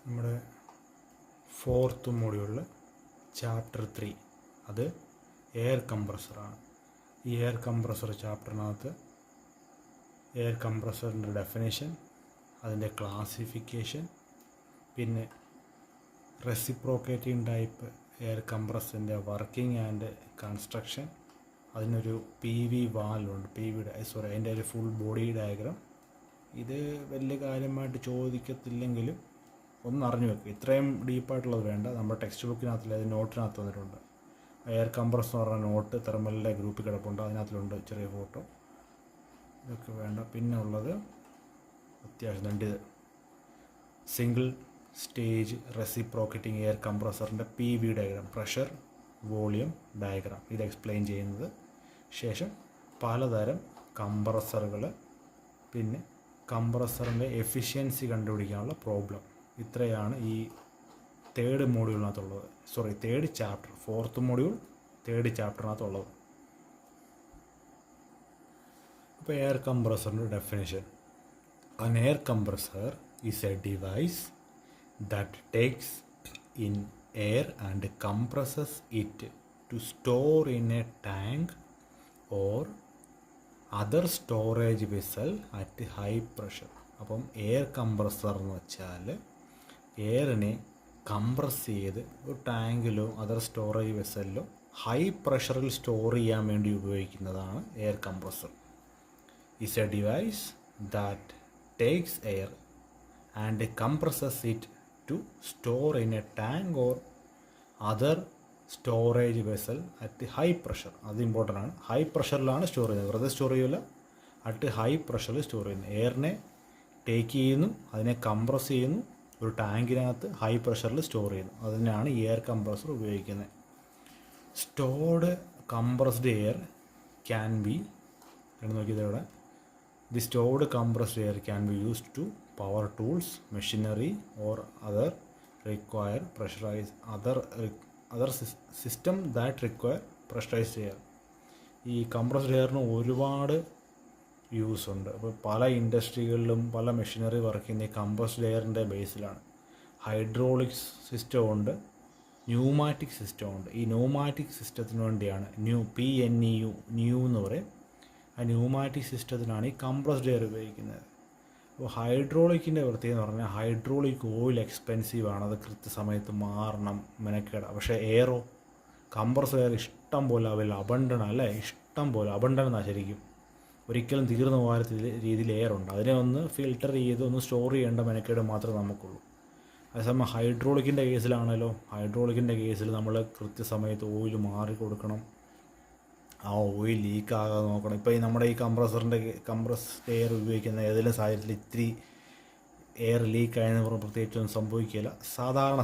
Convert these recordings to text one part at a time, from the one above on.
നമ്മുടെ 4th മൊഡ്യൂളിൽ chapter 3 അത് എയർ കംപ്രസറാണ്. ഈ എയർ കംപ്രസർ ചാപ്റ്ററിനകത്ത് എയർ കംപ്രസറിൻ്റെ ഡെഫിനേഷൻ, അതിൻ്റെ ക്ലാസിഫിക്കേഷൻ, പിന്നെ റെസിപ്രോക്കേറ്റിംഗ് ടൈപ്പ് എയർ കംപ്രസറിൻ്റെ വർക്കിംഗ് ആൻഡ് കൺസ്ട്രക്ഷൻ, അതിനൊരു പി വി വാൽവുണ്ട്, അതിൻ്റെ ഒരു ഫുൾ ബോഡി ഡയഗ്രാം. ഇത് വലിയ കാര്യമായിട്ട് ചോദിക്കത്തില്ലെങ്കിലും ഒന്ന് അറിഞ്ഞു വെക്കുക. ഇത്രയും ഡീപ്പായിട്ടുള്ളത് വേണ്ട. നമ്മുടെ ടെക്സ്റ്റ് ബുക്കിനകത്തില്ല, അത് നോട്ടിനകത്ത് വന്നിട്ടുണ്ട്. എയർ കംപ്രസർ എന്ന് പറഞ്ഞ നോട്ട് തെർമലിൻ്റെ ഗ്രൂപ്പിൽ കിടപ്പുണ്ട്, അതിനകത്തിലുണ്ട് ചെറിയ ഫോട്ടോ. ഇതൊക്കെ വേണ്ട. പിന്നെ ഉള്ളത് അത്യാവശ്യം രണ്ട് സിംഗിൾ സ്റ്റേജ് റെസിപ്രോക്കേറ്റിംഗ് എയർ കംപ്രസറിൻ്റെ P V diagram, pressure volume diagram, ഇത് എക്സ്പ്ലെയിൻ ചെയ്യുന്നത്. ശേഷം പലതരം കംപ്രസറുകൾ, പിന്നെ കംപ്രസറിൻ്റെ എഫിഷ്യൻസി കണ്ടുപിടിക്കാനുള്ള പ്രോബ്ലം. ഇത്രയാണ് ഈ തേർഡ് മോഡ്യൂളിനകത്തുള്ളത്. Third chapter, 4th module third ചാപ്റ്ററിനകത്തുള്ളത്. അപ്പോൾ എയർ കംപ്രസറിൻ്റെ definition: an air compressor is a device that takes in air and compresses it to store in a tank or other storage vessel at high pressure. അപ്പം air compressor എന്ന് വെച്ചാൽ എയറിനെ compress ചെയ്ത് ഒരു ടാങ്കിലോ other storage വെസലിലോ high പ്രഷറിൽ store ചെയ്യാൻ വേണ്ടി ഉപയോഗിക്കുന്നതാണ് air compressor. Is A device that takes air and compresses it to store in a tank or other storage vessel at high pressure. അത് important ആണ്. High പ്രഷറിലാണ് store ചെയ്യുന്നത്, വെറുതെ store ചെയ്യില്ല, at high പ്രഷറിൽ store ചെയ്യുന്നു. എയറിനെ take ചെയ്യുന്നു, അതിനെ compress ചെയ്യുന്നു, ഒരു ടാങ്കിനകത്ത് ഹൈ പ്രഷറിൽ സ്റ്റോർ ചെയ്യുന്നു. അതിനാണ് എയർ കംപ്രസർ ഉപയോഗിക്കുന്നത്. Stored compressed air can be, നോക്കിയത് ഇവിടെ, the stored compressed air can be used to power tools, machinery or other system that require pressurized air. ഈ കംപ്രസ്ഡ് എയറിന് ഒരുപാട് യൂസ് ഉണ്ട്. അപ്പോൾ പല ഇൻഡസ്ട്രികളിലും പല മെഷീനറി വർക്ക് ചെയ്യുന്ന ഈ കംപ്രസ്ഡ് എയറിൻ്റെ ബേസിലാണ്. ഹൈഡ്രോളിക്സ് സിസ്റ്റം ഉണ്ട്, ന്യൂമാറ്റിക് സിസ്റ്റം ഉണ്ട്. ഈ ന്യൂമാറ്റിക് സിസ്റ്റത്തിന് വേണ്ടിയാണ് ന്യൂ എന്ന് പറയും. ആ ന്യൂമാറ്റിക് സിസ്റ്റത്തിനാണ് ഈ കംപ്രസ്ഡ് എയർ ഉപയോഗിക്കുന്നത്. അപ്പോൾ ഹൈഡ്രോളിക്കിൻ്റെ പ്രത്യേകത എന്ന് പറഞ്ഞാൽ ഹൈഡ്രോളിക് ഓയിൽ എക്സ്പെൻസീവ് ആണ്, അത് കൃത്യസമയത്ത് മാറണം, മെനക്കേട. പക്ഷേ എയറോ, കംപ്രസ്ഡ് എയർ ഇഷ്ടം പോലെ അബണ്ടൺ അല്ലേ, ഇഷ്ടം പോലെ അബണ്ടൺ എന്നാണ് ശരിക്കും, ഒരിക്കലും തീർന്നു പോകാത്ത രീതിയിൽ എയർ ഉണ്ട്. അതിനെ ഒന്ന് ഫിൽട്ടർ ചെയ്ത് ഒന്ന് സ്റ്റോർ ചെയ്യേണ്ട മെനക്കേട് മാത്രമേ നമുക്കുള്ളൂ. അതേസമയം ഹൈഡ്രോളിക്കിൻ്റെ കേസിൽ നമ്മൾ കൃത്യസമയത്ത് ഓയിൽ മാറി കൊടുക്കണം, ആ ഓയിൽ ലീക്കാകാതെ നോക്കണം. ഇപ്പോൾ നമ്മുടെ ഈ കംപ്രസ്ഡ് എയർ ഉപയോഗിക്കുന്ന ഏതെങ്കിലും സാഹചര്യത്തിൽ ഇത്തിരി എയർ ലീക്കായെന്ന് പറഞ്ഞാൽ പ്രത്യേകിച്ചൊന്നും സംഭവിക്കില്ല. സാധാരണ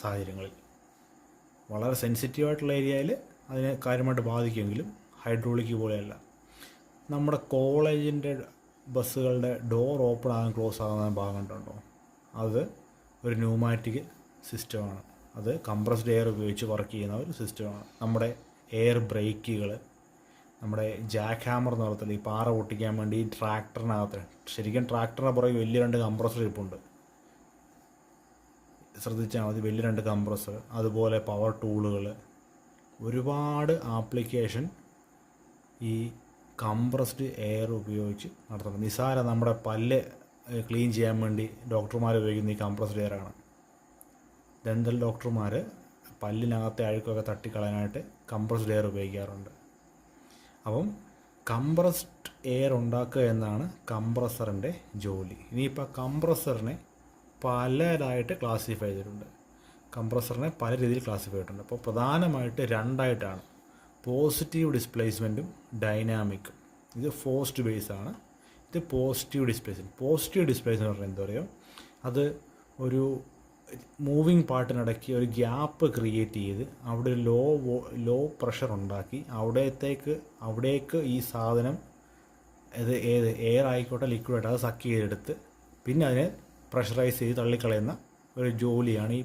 സാഹചര്യങ്ങളിൽ വളരെ സെൻസിറ്റീവായിട്ടുള്ള ഏരിയയിൽ അതിനെ കാര്യമായിട്ട് ബാധിക്കുമെങ്കിലും ഹൈഡ്രോളിക് പോലെയല്ല. നമ്മുടെ കോളേജിൻ്റെ ബസ്സുകളുടെ ഡോർ ഓപ്പൺ ആകാൻ ക്ലോസ് ആകുന്ന ഭാഗം കണ്ടുണ്ടോ, അത് ഒരു ന്യൂമാറ്റിക് സിസ്റ്റമാണ്. അത് കംപ്രസ്ഡ് എയർ ഉപയോഗിച്ച് വർക്ക് ചെയ്യുന്ന ഒരു സിസ്റ്റമാണ്. നമ്മുടെ എയർ ബ്രേക്കുകൾ, നമ്മുടെ ജാക്ക് ഹാമർ എന്ന് പറയത്തില്ല, ഈ പാറ പൊട്ടിക്കാൻ വേണ്ടി ട്രാക്ടറിനകത്ത്, ശരിക്കും ട്രാക്ടറിനെ പുറകെ വലിയ 2 കംപ്രസർ ഇരിപ്പുണ്ട്, ശ്രദ്ധിച്ചാൽ മതി, വലിയ 2 കംപ്രസർ. അതുപോലെ പവർ ടൂളുകൾ, ഒരുപാട് ആപ്ലിക്കേഷൻ ഈ കംപ്രസ്ഡ് എയർ ഉപയോഗിച്ച് നടത്തുന്നത്. നിസാരം നമ്മുടെ പല്ല് ക്ലീൻ ചെയ്യാൻ വേണ്ടി ഡോക്ടർമാർ ഉപയോഗിക്കുന്ന ഈ കംപ്രസ്ഡ് എയറാണ്. ഡെൻ്റൽ ഡോക്ടർമാർ പല്ലിനകത്തെ അഴുക്കൊക്കെ തട്ടിക്കളയാനായിട്ട് കംപ്രസ്ഡ് എയർ ഉപയോഗിക്കാറുണ്ട്. അപ്പം കംപ്രസ്ഡ് എയർ ഉണ്ടാക്കുക എന്നാണ് കംപ്രസറിൻ്റെ ജോലി. ഇനിയിപ്പോൾ കംപ്രസറിനെ പലതായിട്ട് ക്ലാസിഫൈ ചെയ്തിട്ടുണ്ട്. കംപ്രസറിനെ പല രീതിയിൽ ക്ലാസിഫൈ ചെയ്തിട്ടുണ്ട്. അപ്പോൾ പ്രധാനമായിട്ട് 2ആയിട്ടാണ്, പോസിറ്റീവ് ഡിസ്പ്ലേസ്മെൻറ്റും ഡൈനാമിക്കും. ഇത് ഫോഴ്സ്ഡ് ബേസ് ആണ്, ഇത് പോസിറ്റീവ് ഡിസ്പ്ലേസ്മെൻറ്റ്. പോസിറ്റീവ് ഡിസ്പ്ലേസ്മെൻറ്റ് പറഞ്ഞാൽ എന്താ പറയുക, അത് ഒരു മൂവിങ് പാർട്ടിനിടയ്ക്ക് ഒരു ഗ്യാപ്പ് ക്രിയേറ്റ് ചെയ്ത് അവിടെ ഒരു ലോ പ്രഷർ ഉണ്ടാക്കി അവിടേക്ക് ഈ സാധനം എയർ ആയിക്കോട്ടെ ലിക്വിഡ് ആയിട്ട് അത് സക്ക് ചെയ്തെടുത്ത് പിന്നെ അതിനെ പ്രഷറൈസ് ചെയ്ത് തള്ളിക്കളയുന്ന ഒരു ജോലിയാണ് ഈ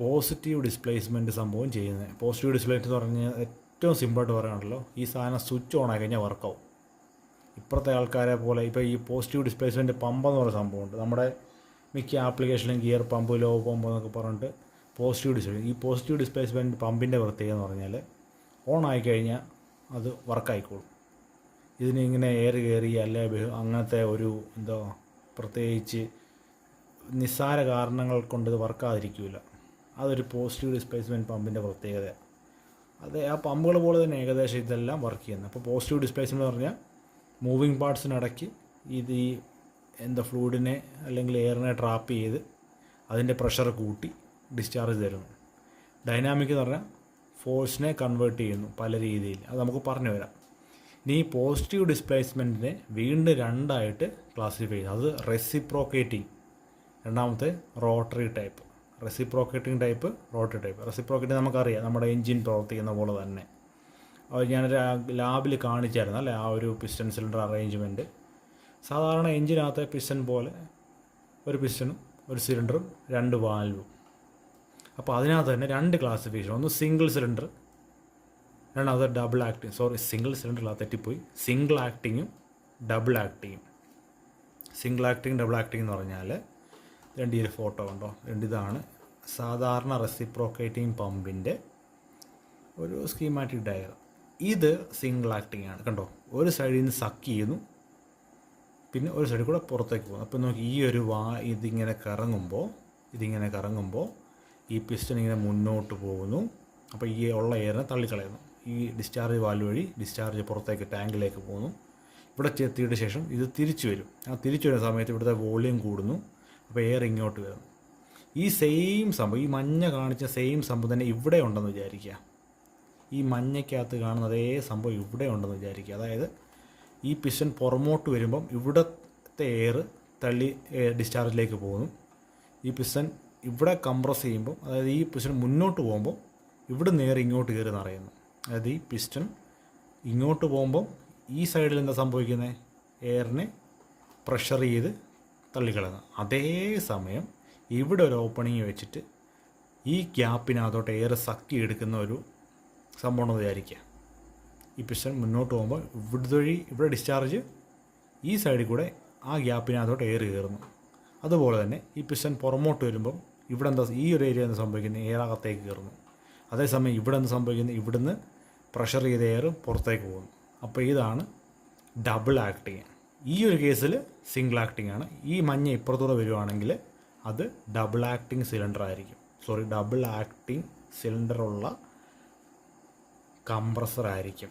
പോസിറ്റീവ് ഡിസ്പ്ലേസ്മെൻറ്റ് സംഭവം ചെയ്യുന്നത്. പോസിറ്റീവ് ഡിസ്പ്ലേസ്മെൻറ്റ് എന്ന് പറഞ്ഞാൽ ഏറ്റവും സിമ്പിളായിട്ട് പറയാനുള്ളൂ, ഈ സാധനം സ്വിച്ച് ഓൺ ആയി കഴിഞ്ഞാൽ വർക്കാവും. ഇപ്പോഴത്തെ ആൾക്കാരെ പോലെ ഇപ്പോൾ ഈ പോസിറ്റീവ് ഡിസ്പ്ലേസ്മെൻറ്റ് പമ്പെന്ന് പറയുന്ന സംഭവമുണ്ട്. നമ്മുടെ മിക്ക ആപ്ലിക്കേഷനിലും ഗിയർ പമ്പ്, ലോ പമ്പ് എന്നൊക്കെ പറഞ്ഞിട്ട് പോസിറ്റീവ് ഡിസ്പ്ലേസ്മെൻറ്റ്. ഈ പോസിറ്റീവ് ഡിസ്പ്ലേസ്മെൻറ്റ് പമ്പിൻ്റെ പ്രത്യേകത എന്ന് പറഞ്ഞാൽ ഓൺ ആയിക്കഴിഞ്ഞാൽ അത് വർക്കായിക്കോളും. ഇതിനിങ്ങനെ എയർ കയറി അല്ലെ അങ്ങനത്തെ ഒരു എന്തോ പ്രത്യേകിച്ച് നിസ്സാര കാരണങ്ങൾ കൊണ്ട് ഇത് വർക്കാതിരിക്കില്ല. അതൊരു പോസിറ്റീവ് ഡിസ്പ്ലേസ്മെൻറ്റ് പമ്പിൻ്റെ പ്രത്യേകതയാണ്. അത് ആ പമ്പുകൾ പോലെ തന്നെ ഏകദേശം ഇതെല്ലാം വർക്ക് ചെയ്യുന്നത്. അപ്പോൾ പോസിറ്റീവ് ഡിസ്പ്ലേസ്മെൻറ്റ് എന്ന് പറഞ്ഞാൽ മൂവിങ് പാർട്സിനിടയ്ക്ക് ഇത് ഈ ഫ്ലൂയിഡിനെ അല്ലെങ്കിൽ എയറിനെ ട്രാപ്പ് ചെയ്ത് അതിൻ്റെ പ്രഷർ കൂട്ടി ഡിസ്ചാർജ് തരുന്നു. ഡൈനാമിക് എന്ന് പറഞ്ഞാൽ ഫോഴ്സിനെ കൺവേർട്ട് ചെയ്യുന്നു പല രീതിയിൽ. അത് നമുക്ക് പറഞ്ഞു വരാം. ഇനി ഈ പോസിറ്റീവ് ഡിസ്പ്ലേസ്മെൻറ്റിനെ വീണ്ടും രണ്ടായിട്ട് ക്ലാസിഫൈ ചെയ്തു. അത് റെസിപ്രോക്കേറ്റിംഗ്, രണ്ടാമത്തെ rotary type. Reciprocating type, rotary type. Reciprocating നമുക്കറിയാം, നമ്മുടെ എൻജിൻ പ്രവർത്തിക്കുന്ന പോലെ തന്നെ. അത് ഞാനൊരു ലാബിൽ കാണിച്ചായിരുന്നു അല്ലേ, ആ ഒരു പിസ്റ്റൺ സിലിണ്ടർ അറേഞ്ച്മെൻറ്റ്. സാധാരണ എൻജിനകത്തെ പിസ്റ്റൺ പോലെ ഒരു പിസ്റ്റണും ഒരു സിലിണ്ടറും 2 വാൽവും. അപ്പോൾ അതിനകത്ത് തന്നെ 2 ക്ലാസിഫിക്കേഷൻ. ഒന്ന് സിംഗിൾ സിലിണ്ടർ, രണ്ടാമത് ഡബിൾ ആക്ടിങ്. സിംഗിൾ സിലിണ്ടറിലാണ് തെറ്റിപ്പോയി. സിംഗിൾ ആക്ടിങ്ങും ഡബിൾ ആക്ടിങ്ങും. സിംഗിൾ ആക്ടിങ്, ഡബിൾ ആക്ടിങ് എന്ന് പറഞ്ഞാൽ ഈ ഒരു ഫോട്ടോ ഉണ്ടോ, ഇതാണ് സാധാരണ റെസിപ്രോക്കേറ്റിംഗ് പമ്പിൻ്റെ ഒരു സ്കീമാറ്റിക് ഡയഗ്രം. ഇത് സിംഗിൾ ആക്ടിങ് ആണ്. കണ്ടോ, ഒരു സൈഡിൽ നിന്ന് സക്ക് ചെയ്യുന്നു, പിന്നെ ഒരു സൈഡിൽ കൂടെ പുറത്തേക്ക് പോകുന്നു. അപ്പോൾ നോക്കി ഈ ഒരു ഇതിങ്ങനെ കറങ്ങുമ്പോൾ ഈ പിസ്റ്റൺ ഇങ്ങനെ മുന്നോട്ട് പോകുന്നു. അപ്പോൾ ഈ ഉള്ള എയറിനെ തള്ളിക്കളയുന്നു. ഈ ഡിസ്ചാർജ് വാൽവ് വഴി ഡിസ്ചാർജ് പുറത്തേക്ക് ടാങ്കിലേക്ക് പോകുന്നു. ഇവിടെ എത്തിയിട്ട് ശേഷം ഇത് തിരിച്ചു വരും. ആ തിരിച്ചു വരുന്ന സമയത്ത് ഇവിടുത്തെ വോളിയം കൂടുന്നു. അപ്പോൾ എയർ ഇങ്ങോട്ട് വരുന്നു. ഈ സെയിം സംഭവം, ഈ മഞ്ഞ കാണിച്ച സെയിം സംഭവം തന്നെ ഇവിടെ ഉണ്ടെന്ന് വിചാരിക്കുക. ഈ മഞ്ഞയ്ക്കകത്ത് കാണുന്ന അതേ സംഭവം ഇവിടെ ഉണ്ടെന്ന് വിചാരിക്കുക. അതായത് ഈ പിസ്റ്റൺ പുറമോട്ട് വരുമ്പം ഇവിടുത്തെ എയർ തള്ളി ഡിസ്ചാർജിലേക്ക് പോകുന്നു. ഈ പിസ്റ്റൺ ഇവിടെ കംപ്രസ് ചെയ്യുമ്പോൾ, അതായത് ഈ പിസ്റ്റൺ മുന്നോട്ട് പോകുമ്പോൾ ഇവിടെ നേരെ ഇങ്ങോട്ട് കയറി നിറയുന്നു. അതായത് ഈ പിസ്റ്റൺ ഇങ്ങോട്ട് പോകുമ്പം ഈ സൈഡിൽ എന്താ സംഭവിക്കുന്നത്, എയറിനെ പ്രഷർ ചെയ്ത് തള്ളിക്കളയുന്നു. അതേസമയം ഇവിടെ ഒരു ഓപ്പണിങ് വെച്ചിട്ട് ഈ ഗ്യാപ്പിനകത്തോട്ട് എയർ സക്കി എടുക്കുന്ന ഒരു സംഭവം എന്ന് വിചാരിക്കുക. ഈ പിസ്റ്റൺ മുന്നോട്ട് പോകുമ്പോൾ ഇവിടെ ഡിസ്ചാർജ് ഈ സൈഡിൽ കൂടെ ആ ഗ്യാപ്പിനകത്തോട്ട് എയർ കയറുന്നു. അതുപോലെ തന്നെ ഈ പിസ്റ്റൺ പുറമോട്ട് വരുമ്പം ഇവിടെ ഈ ഒരു ഏരിയ എന്താ സംഭവിക്കുന്നത്, എയർ അകത്തേക്ക് കയറുന്നു. അതേസമയം ഇവിടെ എന്താ സംഭവിക്കുന്നത്, ഇവിടുന്ന് പ്രഷർ ചെയ്ത എയർ പുറത്തേക്ക് പോകുന്നു. അപ്പോൾ ഇതാണ് ഡബിൾ ആക്ടിങ്. ഈ ഒരു കേസിൽ സിംഗിൾ ആക്ടിങ് ആണ്. ഈ മഞ്ഞ ഇപ്പുറത്തൂടെ വരുവാണെങ്കിൽ അത് ഡബിൾ ആക്ടിങ് സിലിണ്ടർ ആയിരിക്കും. ഡബിൾ ആക്ടിങ് സിലിണ്ടറുള്ള കംപ്രസർ ആയിരിക്കും.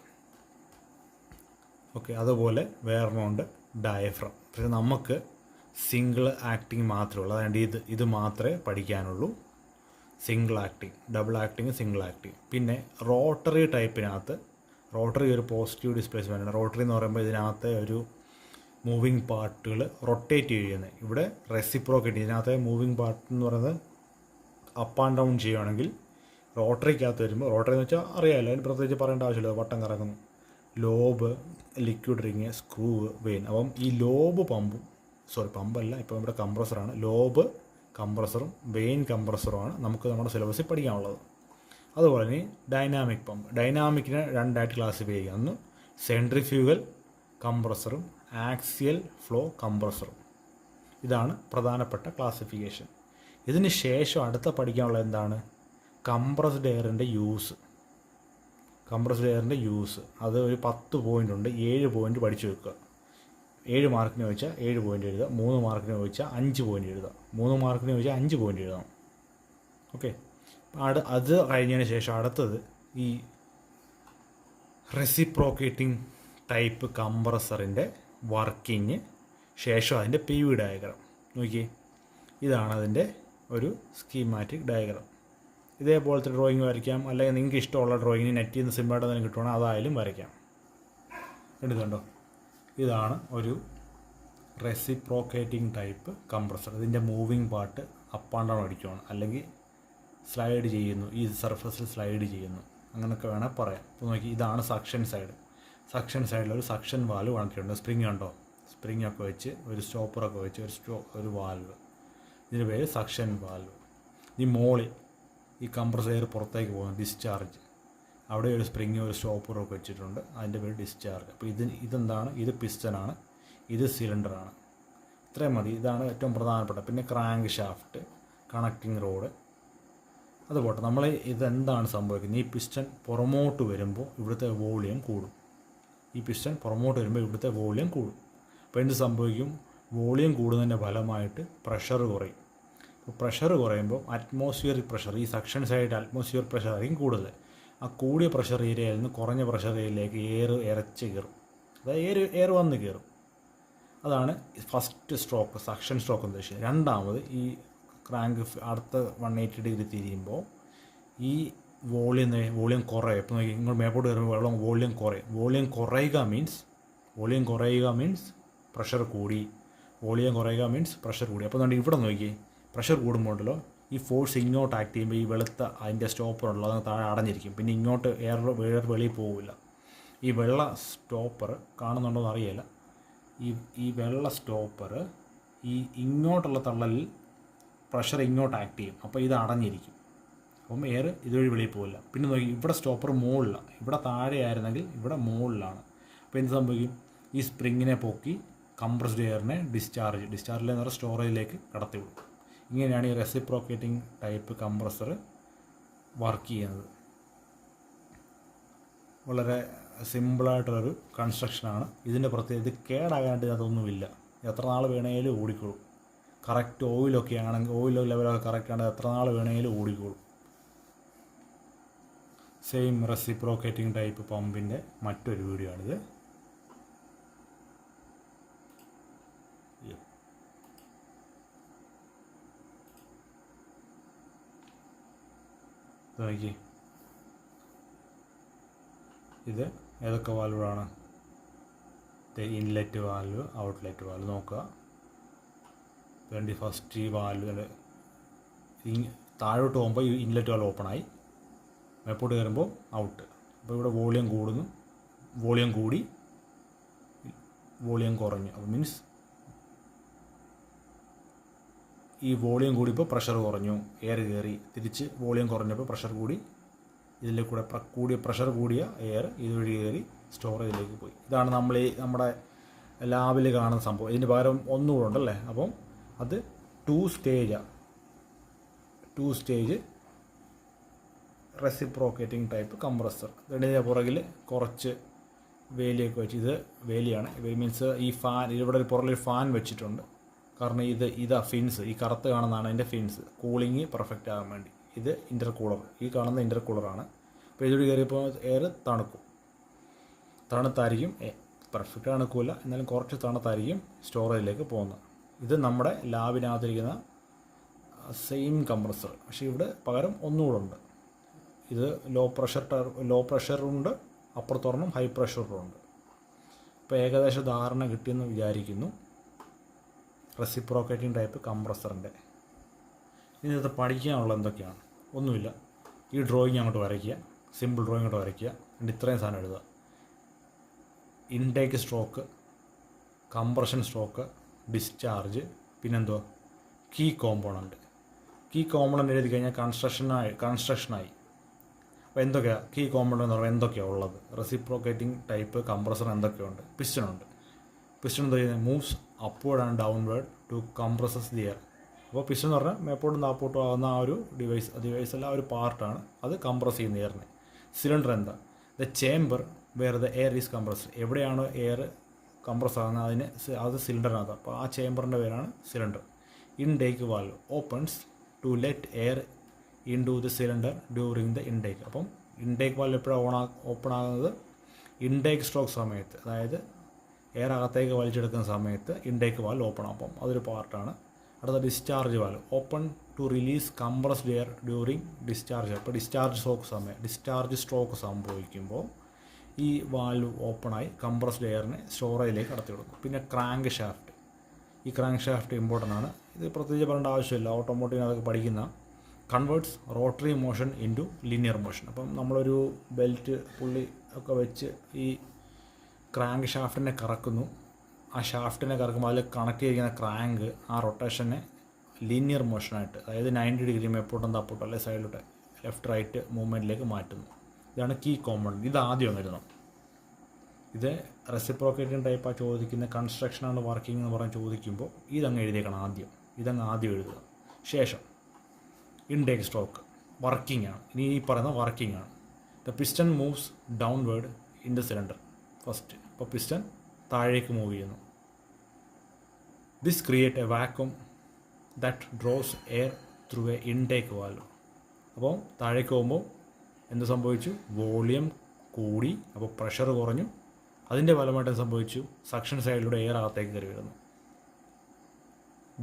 ഓക്കെ, അതുപോലെ വേറൊന്നുണ്ട് ഡയഫ്രം. പക്ഷേ നമുക്ക് സിംഗിൾ ആക്ടിങ് മാത്രമേ ഉള്ളൂ. അതുകൊണ്ട് ഇത് മാത്രമേ പഠിക്കാനുള്ളൂ. Single acting, double acting, single acting. പിന്നെ റോട്ടറി ടൈപ്പിനകത്ത്, റോട്ടറി ഒരു പോസിറ്റീവ് ഡിസ്പ്ലേസ്മെൻ്റ് ആണ്. റോട്ടറി എന്ന് പറയുമ്പോൾ ഇതിനകത്തെ ഒരു മൂവിങ് പാർട്ടുകൾ റൊട്ടേറ്റ് ചെയ്യുന്നത്. ഇവിടെ റെസിപ്രോക്കേറ്റ്, ഇതിനകത്തെ മൂവിങ് പാർട്ട് എന്ന് പറയുന്നത് അപ്പ് ആൻഡ് ഡൗൺ ചെയ്യുകയാണെങ്കിൽ റോട്ടറിക്കകത്ത് വരുമ്പോൾ, റോട്ടറി എന്ന് വെച്ചാൽ അറിയാമല്ലോ, അതിന് പ്രത്യേകിച്ച് പറയേണ്ട ആവശ്യമില്ല, വട്ടം കറങ്ങുന്നു. Lobe, liquid ring, screw, vane. അപ്പം ഈ ലോബ് പമ്പല്ല, ഇപ്പോൾ നമ്മുടെ കംപ്രസറാണ്. ലോബ് കംപ്രസറും വെയിൻ കംപ്രസറുമാണ് നമുക്ക് നമ്മുടെ സിലബസിൽ പഠിക്കാനുള്ളത്. അതുപോലെ തന്നെ ഡൈനാമിക് പമ്പ്. ഡൈനാമിക്കിനെ 2ആയിട്ട് ക്ലാസിഫൈ ചെയ്യുക. ഒന്ന് സെൻട്രിഫ്യൂഗൽ കംപ്രസറും ആക്സിയൽ ഫ്ലോ കംപ്രസറും. ഇതാണ് പ്രധാനപ്പെട്ട ക്ലാസിഫിക്കേഷൻ. ഇതിന് ശേഷം അടുത്ത പഠിക്കാനുള്ളത് എന്താണ്, കംപ്രസ്ഡ് എയറിൻ്റെ യൂസ്. കംപ്രസ്ഡ് എയറിൻ്റെ യൂസ് അത് ഒരു 10 പോയിൻ്റ് ഉണ്ട്. 7 പോയിൻ്റ് പഠിച്ചു വെക്കുക. 7 മാർക്കിന് ചോദിച്ചാൽ 7 പോയിൻ്റ് എഴുതുക. 3 മാർക്കിന് ചോദിച്ചാൽ 5 പോയിൻ്റ് എഴുതുക. 3 മാർക്കിന് ചോദിച്ചാൽ 5 പോയിൻ്റ് എഴുതാം. ഓക്കെ, അത് കഴിഞ്ഞതിന് ശേഷം അടുത്തത് ഈ റെസിപ്രോക്കേറ്റിംഗ് ടൈപ്പ് കംപ്രസറിൻ്റെ വർക്കിങ്, ശേഷം അതിൻ്റെ PV ഡയഗ്രാം. നോക്കിയേ, ഇതാണ് അതിൻ്റെ ഒരു സ്കീമാറ്റിക് ഡയഗ്രാം. ഇതേപോലത്തെ ഡ്രോയിങ് വരയ്ക്കാം, അല്ലെങ്കിൽ നിങ്ങൾക്ക് ഇഷ്ടമുള്ള ഡ്രോയിങ്ങിന് നെറ്റിൽ നിന്ന് സിമ്പിളായിട്ട് തന്നെ കിട്ടുവാണെങ്കിൽ അതായാലും വരയ്ക്കാം. എടുക്കണ്ടോ, ഇതാണ് ഒരു റെസിപ്രോക്കേറ്റിംഗ് ടൈപ്പ് കംപ്രസർ. ഇതിൻ്റെ moving part up and down അടിക്കുവാണ്, അല്ലെങ്കിൽ സ്ലൈഡ് ചെയ്യുന്നു, ഈ സർഫസിൽ സ്ലൈഡ് ചെയ്യുന്നു, അങ്ങനെയൊക്കെ വേണേൽ പറയാം. ഇപ്പോൾ നോക്കി, ഇതാണ് സക്ഷൻ സൈഡ്. സക്ഷൻ സൈഡിലൊരു സക്ഷൻ വാൽവ് കാണിച്ചിട്ടുണ്ട്. സ്പ്രിങ് ഉണ്ടോ, സ്പ്രിങ് ഒക്കെ വെച്ച് ഒരു സ്റ്റോപ്പറൊക്കെ വെച്ച് ഒരു വാൽവ്, ഇതിൻ്റെ പേര് സക്ഷൻ വാൽവ്. ഈ മോളിൽ ഈ കംപ്രസർ എയർ പുറത്തേക്ക് പോകുന്നു, ഡിസ്ചാർജ്. അവിടെ ഒരു സ്പ്രിങ് ഒരു സ്റ്റോപ്പറൊക്കെ വെച്ചിട്ടുണ്ട്, അതിൻ്റെ പേര് ഡിസ്ചാർജ്. അപ്പോൾ ഇതെന്താണ്, ഇത് പിസ്റ്റനാണ്, ഇത് സിലിണ്ടറാണ്. ഇത്രയും മതി. ഇതാണ് ഏറ്റവും പ്രധാനപ്പെട്ട. പിന്നെ ക്രാങ്ക് ഷാഫ്റ്റ്, കണക്റ്റിംഗ് റോഡ്. അതുപോട്ടെ, നമ്മൾ ഇതെന്താണ് സംഭവിക്കുന്നത്? ഈ പിസ്റ്റൺ പുറമോട്ട് വരുമ്പോൾ ഇവിടുത്തെ വോളിയം കൂടും. ഈ പിസ്റ്റൺ പുറമോട്ട് വരുമ്പോൾ ഇവിടുത്തെ വോളിയം കൂടും. അപ്പോൾ എന്ത് സംഭവിക്കും? വോളിയം കൂടുന്നതിൻ്റെ ഫലമായിട്ട് പ്രഷർ കുറയും. അപ്പോൾ പ്രഷർ കുറയുമ്പോൾ അറ്റ്മോസ്ഫിയറിക് പ്രഷർ, ഈ സക്ഷൻ സൈഡ് അറ്റ്മോസ്ഫിയർ പ്രഷർ ആയിരിക്കും കൂടുതൽ. ആ കൂടിയ പ്രഷർ ഏരിയയിൽ നിന്ന് കുറഞ്ഞ പ്രഷർ ഏരിയയിലേക്ക് ഇരച്ച് കയറും. അതായത് എയർ വന്ന് കയറും. അതാണ് ഫസ്റ്റ് സ്ട്രോക്ക്, സക്ഷൻ സ്ട്രോക്ക് എന്ന് വെച്ചാൽ. രണ്ടാമത് ഈ ക്രാങ്ക് അടുത്ത 180 ഡിഗ്രി തിരിയുമ്പോൾ ഈ വോളിയം കുറയും. ഇപ്പോൾ നിങ്ങൾ മേപ്പോട്ട് കയറുമ്പോൾ വെള്ളം വോളിയം കുറയും. വോളിയം കുറയുക മീൻസ് പ്രഷർ കൂടി. പ്രഷർ കൂടി. അപ്പോൾ അതുകൊണ്ട് ഇവിടെ നോക്കി, പ്രഷർ കൂടുമ്പോഴല്ലോ ഈ ഫോഴ്സ് ഇങ്ങോട്ട് ആക്ട് ചെയ്യുമ്പോൾ ഈ വെളുത്ത അതിൻ്റെ സ്റ്റോപ്പറുള്ള അത് താഴെ അടഞ്ഞിരിക്കും. പിന്നെ ഇങ്ങോട്ട് എയർ വെളിയിൽ പോവില്ല. ഈ വെള്ള സ്റ്റോപ്പർ കാണുന്നുണ്ടോ എന്ന് അറിയില്ല. ഈ വെള്ള സ്റ്റോപ്പർ ഈ ഇങ്ങോട്ടുള്ള തള്ളലിൽ പ്രഷർ ഇങ്ങോട്ട് ആക്ട് ചെയ്യും. അപ്പോൾ ഇത് അടഞ്ഞിരിക്കും. അപ്പം എയർ ഇതുവഴി വെളിയിൽ പോവില്ല. പിന്നെ നോക്കി, ഇവിടെ സ്റ്റോപ്പർ മുകളിലാണ്. ഇവിടെ താഴെ ആയിരുന്നെങ്കിൽ ഇവിടെ മുകളിലാണ്. അപ്പോൾ എന്ത് സംഭവിക്കും? ഈ സ്പ്രിങ്ങിനെ പൊക്കി കംപ്രസ്ഡ് എയറിനെ ഡിസ്ചാർജിലെന്ന് പറഞ്ഞാൽ സ്റ്റോറേജിലേക്ക് കടത്തിവിടും. ഇങ്ങനെയാണ് ഈ റെസിപ്രോക്കേറ്റിംഗ് ടൈപ്പ് കംപ്രസർ വർക്ക് ചെയ്യുന്നത്. വളരെ സിമ്പിളായിട്ടുള്ളൊരു കൺസ്ട്രക്ഷനാണ്. ഇതിൻ്റെ പ്രത്യേകത, ഇത് കേടാകാണ്ട് അതൊന്നുമില്ല. എത്ര നാൾ വേണമെങ്കിലും ഓടിക്കോളും. കറക്റ്റ് ഓയിലൊക്കെ ആണെങ്കിൽ, ഓയിൽ ലെവലൊക്കെ കറക്റ്റ് ആണെങ്കിൽ എത്ര നാൾ വേണമെങ്കിലും ഓടിക്കോളും. സെയിം റെസിപ്രോക്കേറ്റിംഗ് ടൈപ്പ് പമ്പിൻ്റെ മറ്റൊരു വീഡിയോ ആണിത്. നോക്കി, ഇത് ഏതൊക്കെ വാൽവാണ്? Inlet valve, outlet valve. നോക്കുക, ഫസ്റ്റ് ഈ വാൽവ് താഴോട്ട് പോകുമ്പോൾ ഈ ഇൻലെറ്റ് വാൽവ് ഓപ്പണായി, മേപ്പോട്ട് കയറുമ്പോൾ ഔട്ട്. അപ്പോൾ ഇവിടെ വോളിയം കൂടുന്നു, വോളിയം കൂടി, വോളിയം കുറഞ്ഞു. അപ്പോൾ മീൻസ് ഈ വോളിയം കൂടിയപ്പോൾ പ്രഷർ കുറഞ്ഞു, എയർ കയറി. തിരിച്ച് വോളിയം കുറഞ്ഞപ്പോൾ പ്രഷർ കൂടി, ഇതിലെ കൂടെ പ്രഷർ കൂടിയ എയർ ഇതുവഴി കയറി സ്റ്റോറേജിലേക്ക് പോയി. ഇതാണ് നമ്മുടെ ലാബിൽ കാണുന്ന സംഭവം. ഇതിന് പകരം ഒന്നുകൂടെ ഉണ്ടല്ലേ. അപ്പം അത് 2 സ്റ്റേജ് റെസിപ്രോക്കേറ്റിംഗ് ടൈപ്പ് കംപ്രസർ. ഇതിൻ്റെ പുറകിൽ കുറച്ച് വേലിയൊക്കെ വെച്ച്, ഇത് വേലിയാണ്. മീൻസ് ഈ ഫാൻ, ഇവിടെ ഒരു പുറകിൽ ഫാൻ വെച്ചിട്ടുണ്ട്. കാരണം ഇതാ ഫിൻസ്, ഈ കറുത്ത് കാണുന്നതാണ് അതിൻ്റെ ഫിൻസ്, കൂളിങ് പെർഫെക്റ്റ് ആകാൻ വേണ്ടി. ഇത് ഇൻ്റർകൂളർ, ഈ കാണുന്ന ഇൻ്റർകൂളറാണ്. അപ്പോൾ ഇതുവഴി കയറിയപ്പോൾ എയർ തണുത്തായിരിക്കും, പെർഫെക്റ്റ് തണുക്കില്ല, എന്നാലും കുറച്ച് തണുത്തായിരിക്കും സ്റ്റോറേജിലേക്ക് പോകുന്നത്. ഇത് നമ്മുടെ ലാബിനകത്തിരിക്കുന്ന സെയിം കംപ്രസർ, പക്ഷേ ഇവിടെ പകരം ഒന്നുകൂടെ ഉണ്ട്. ഇത് ലോ പ്രഷറുണ്ട്, അപ്പുറത്തൊരെണ്ണം ഹൈ പ്രഷറുണ്ട്. ഇപ്പോൾ ഏകദേശം ധാരണ കിട്ടിയെന്ന് വിചാരിക്കുന്നു റെസിപ്രോക്കേറ്റിംഗ് ടൈപ്പ് കംപ്രസറിൻ്റെ. ഇനി ഇത് പഠിക്കാനുള്ള എന്തൊക്കെയാണ്? ഒന്നുമില്ല, ഈ ഡ്രോയിങ് അങ്ങോട്ട് വരയ്ക്കുക, സിമ്പിൾ ഡ്രോയിങ് അങ്ങോട്ട് വരയ്ക്കുക, എന്നിട്ട് ഇത്രയും സാധനം എഴുതുക. Intake stroke, compression stroke, discharge, പിന്നെന്തോ കീ കോമ്പോണൻറ്റ് എഴുതി കഴിഞ്ഞാൽ കൺസ്ട്രക്ഷനായി. അപ്പോൾ എന്തൊക്കെയാണ് കീ കോമ്പോണൻ്റ് എന്ന് പറയുമ്പോൾ എന്തൊക്കെയാണ് ഉള്ളത്? റെസിപ്രോക്കേറ്റിംഗ് ടൈപ്പ് കംപ്രസർ എന്തൊക്കെയുണ്ട്? പിസ്റ്റൺ എന്താ ചെയ്യുന്നത്? Moves upward and downward to compresses the air. അപ്പോൾ പിസ്റ്റൺ എന്ന് പറഞ്ഞാൽ മേപ്പോട്ടും താപ്പോട്ടും ആകുന്ന ആ ഒരു ഡിവൈസല്ല, ആ ഒരു പാർട്ടാണ് അത് കംപ്രസ് ചെയ്യുന്ന എയറിനെ. സിലിണ്ടർ എന്താ? The chamber where the air is compressed. എവിടെയാണോ എയർ കംപ്രസ് ആകുന്നത് അത് സിലിണ്ടറിനകത്ത്. അപ്പോൾ ആ ചേംബറിൻ്റെ പേരാണ് cylinder. Intake valve opens to let air into the cylinder during the intake. അപ്പം ഇൻടേക്ക് വാൽവ് എപ്പോഴാണ് ഓപ്പൺ ആകുന്നത്? ഇൻടേക്ക് സ്ട്രോക്ക് സമയത്ത്, അതായത് എയർ അകത്തേക്ക് വലിച്ചെടുക്കുന്ന സമയത്ത് ഇൻടേക്ക് വാൽവ് ഓപ്പൺ ആകും. അപ്പം അതൊരു പാർട്ടാണ്. അടുത്ത discharge valve, open to release compressed air during discharge. അപ്പോൾ ഡിസ്ചാർജ് സ്ട്രോക്ക് സംഭവിക്കുമ്പോൾ ഈ വാൽവ് ഓപ്പണായി കംപ്രസ്ഡ് എയറിനെ സ്റ്റോറേജിലേക്ക് കടത്തിവിടുന്നു. പിന്നെ ക്രാങ്ക് ഷാഫ്റ്റ് ഇമ്പോർട്ടൻ്റ് ആണ്. ഇത് പ്രത്യേകിച്ച് പറയേണ്ട ആവശ്യമില്ല, ഓട്ടോമോട്ടീവിനകത്ത് പഠിക്കുന്ന. Converts rotary motion into linear motion. അപ്പം നമ്മളൊരു ബെൽറ്റ് പുള്ളി ഒക്കെ വെച്ച് ഈ ക്രാങ്ക് ഷാഫ്റ്റിനെ കറക്കുന്നു. ആ ഷാഫ്റ്റിനെ കറക്കുമ്പോൾ അതിൽ കണക്ട് ചെയ്തിരിക്കുന്ന ക്രാങ്ക് ആ റൊട്ടേഷനെ ലീനിയർ മോഷനായിട്ട്, അതായത് 90 ഡിഗ്രി മേപ്പോട്ടും തപ്പോട്ടും അല്ലെങ്കിൽ സൈഡിലോട്ട് ലെഫ്റ്റ് റൈറ്റ് മൂവ്മെൻറ്റിലേക്ക് മാറ്റുന്നു. ഇതാണ് കീ കോമ്പൗണ്ട്. ഇത് ആദ്യം വന്നിരുന്നു. ഇത് റെസിപ്രോക്കേറ്റിംഗ് ടൈപ്പാണ് ചോദിക്കുന്ന കൺസ്ട്രക്ഷനാണ് വർക്കിംഗ് എന്ന് പറഞ്ഞ് ചോദിക്കുമ്പോൾ ഇതങ്ങ് എഴുതിയേക്കണം ആദ്യം എഴുതുക. ശേഷം ഇൻടേക്ക് സ്ട്രോക്ക് വർക്കിംഗ് ആണ്. ഇനി ഈ പറയുന്ന വർക്കിംഗ് ആണ്. The piston moves downward in the cylinder first. അപ്പോൾ പിസ്റ്റൺ താഴേക്ക് മൂവ് ചെയ്യുന്നു. This create A vacuum that draws air through A intake valve. അപ്പോൾ താഴേക്ക് പോകുമ്പോൾ എന്ത് സംഭവിച്ചു? വോളിയം കൂടി, അപ്പോൾ പ്രഷർ കുറഞ്ഞു. അതിൻ്റെ ഫലമായിട്ട് സംഭവിച്ചു സക്ഷൻ സൈഡിലൂടെ എയർ അകത്തേക്ക് കയറി വരുന്നു.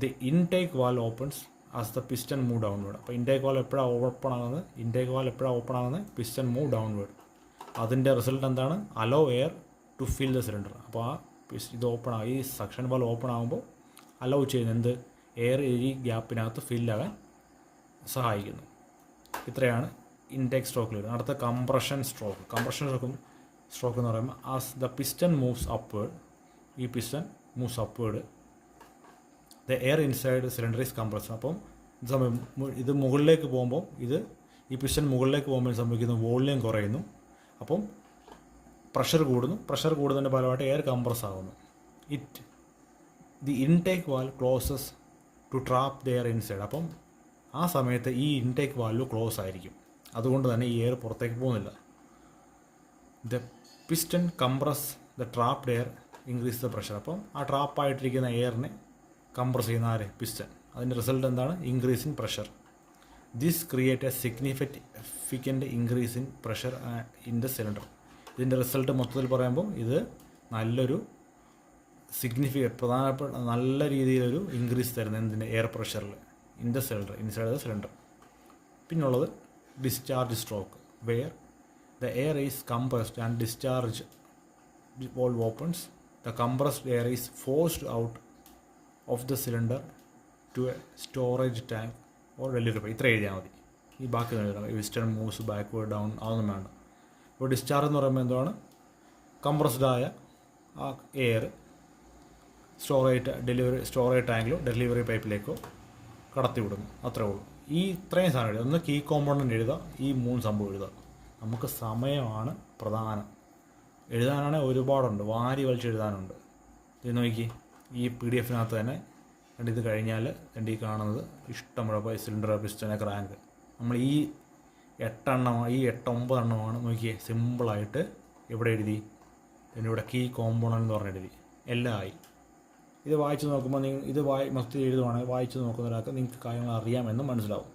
The intake valve opens as the piston move downward. അപ്പോൾ ഇൻടേക്ക് വാൽവ് എപ്പോഴാണ് ഓപ്പൺ ആകുന്നത്? Piston move downward. അതിൻ്റെ റിസൾട്ട് എന്താണ്? Allow air to fill the cylinder. അപ്പോൾ ആ ഇത് ഈ സക്ഷൻ വാൽവ് ഓപ്പൺ ആകുമ്പോൾ അലോ ചെയ്യുന്നത് എന്ത്? എയർ ഈ ഗ്യാപ്പിനകത്ത് ഫില്ലാകാൻ സഹായിക്കുന്നു. ഇത്രയാണ് ഇൻടേക്ക് സ്ട്രോക്കിൽ വരുന്നത്. അടുത്ത കംപ്രഷൻ സ്ട്രോക്ക് എന്ന് പറയുമ്പോൾ as the piston moves upward, ഈ piston moves upward, the air inside cylinder is compressed. അപ്പം ഇത് മുകളിലേക്ക് പോകുമ്പോൾ ഈ പിസ്റ്റൺ മുകളിലേക്ക് പോകുമ്പോൾ സംഭവിക്കുന്ന വോളിയം കുറയുന്നു. അപ്പം പ്രഷർ കൂടുന്നതിൻ്റെ ഫലമായിട്ട് എയർ കംപ്രസ് ആകുന്നു. The intake valve closes to trap the air inside. അപ്പം ആ സമയത്ത് ഈ ഇൻടേക്ക് വാൽവ് ക്ലോസ് ആയിരിക്കും. അതുകൊണ്ട് തന്നെ ഈ എയർ പുറത്തേക്ക് പോകുന്നില്ല. The piston compress the trapped air increase the pressure. അപ്പം ആ ട്രാപ്പായിട്ടിരിക്കുന്ന എയറിനെ കംപ്രസ് ചെയ്യുന്ന പിസ്റ്റൺ. അതിൻ്റെ റിസൾട്ട് എന്താണ്? Increase in pressure. This create A significant increase in pressure in the cylinder. ഇതിൻ്റെ റിസൾട്ട് മൊത്തത്തിൽ പറയുമ്പോൾ ഇത് നല്ലൊരു പ്രധാനപ്പെട്ട നല്ല രീതിയിലൊരു ഇൻക്രീസ് തരുന്ന എന്തിൻ്റെ എയർ പ്രഷറിൽ ഇൻസൈഡ് ദ സിലിണ്ടർ. പിന്നുള്ളത് discharge stroke, where the air is compressed and discharge valve opens. The compressed air is forced out of the cylinder to a storage tank or delivery pipe. ഇത്ര എഴുതിയാൽ മതി. ഈ ബാക്കി എഴുതണം. Piston moves backward down അതൊന്നും വേണ്ട. ഇപ്പോൾ discharge എന്ന് പറയുമ്പോൾ എന്താണ്? കംപ്രസ്ഡായ ആ എയർ സ്റ്റോറേജ് ടാങ്കിലോ ഡെലിവറി പൈപ്പിലേക്കോ കടത്തിവിടുന്നു. അത്രേ ഉള്ളൂ. ഇത്രയും സാധനം എഴുതുക. ഒന്ന് കീ കോമ്പൗണ്ട് എഴുതുക, ഈ 3 സംഭവം എഴുതുക. നമുക്ക് സമയമാണ് പ്രധാനം. എഴുതാനാണെങ്കിൽ ഒരുപാടുണ്ട്, വാരി വലിച്ച് എഴുതാനുണ്ട്. ഇത് നോക്കി, ഈ PDF തന്നെ ഇത് കഴിഞ്ഞാൽ ഈ കാണുന്നത് ഇഷ്ടമുള്ള സിലിണ്ടർ, പിസ്റ്റൺ, ക്രാങ്ക്. നമ്മൾ ഈ 8-9 എണ്ണമാണ് നോക്കിയേ. സിമ്പിളായിട്ട് ഇവിടെ എഴുതി. ഇവിടെ കീ കോമ്പൗണ്ട് എന്ന് പറഞ്ഞ് എഴുതി. എല്ലാം ആയി. ഇത് വായിച്ച് നോക്കുമ്പോൾ ഇത് മൊത്തം എഴുതുവാണെങ്കിൽ വായിച്ച് നോക്കുന്ന ഒരാൾക്ക് നിങ്ങൾക്ക് കാര്യങ്ങൾ അറിയാമെന്നും മനസ്സിലാവും.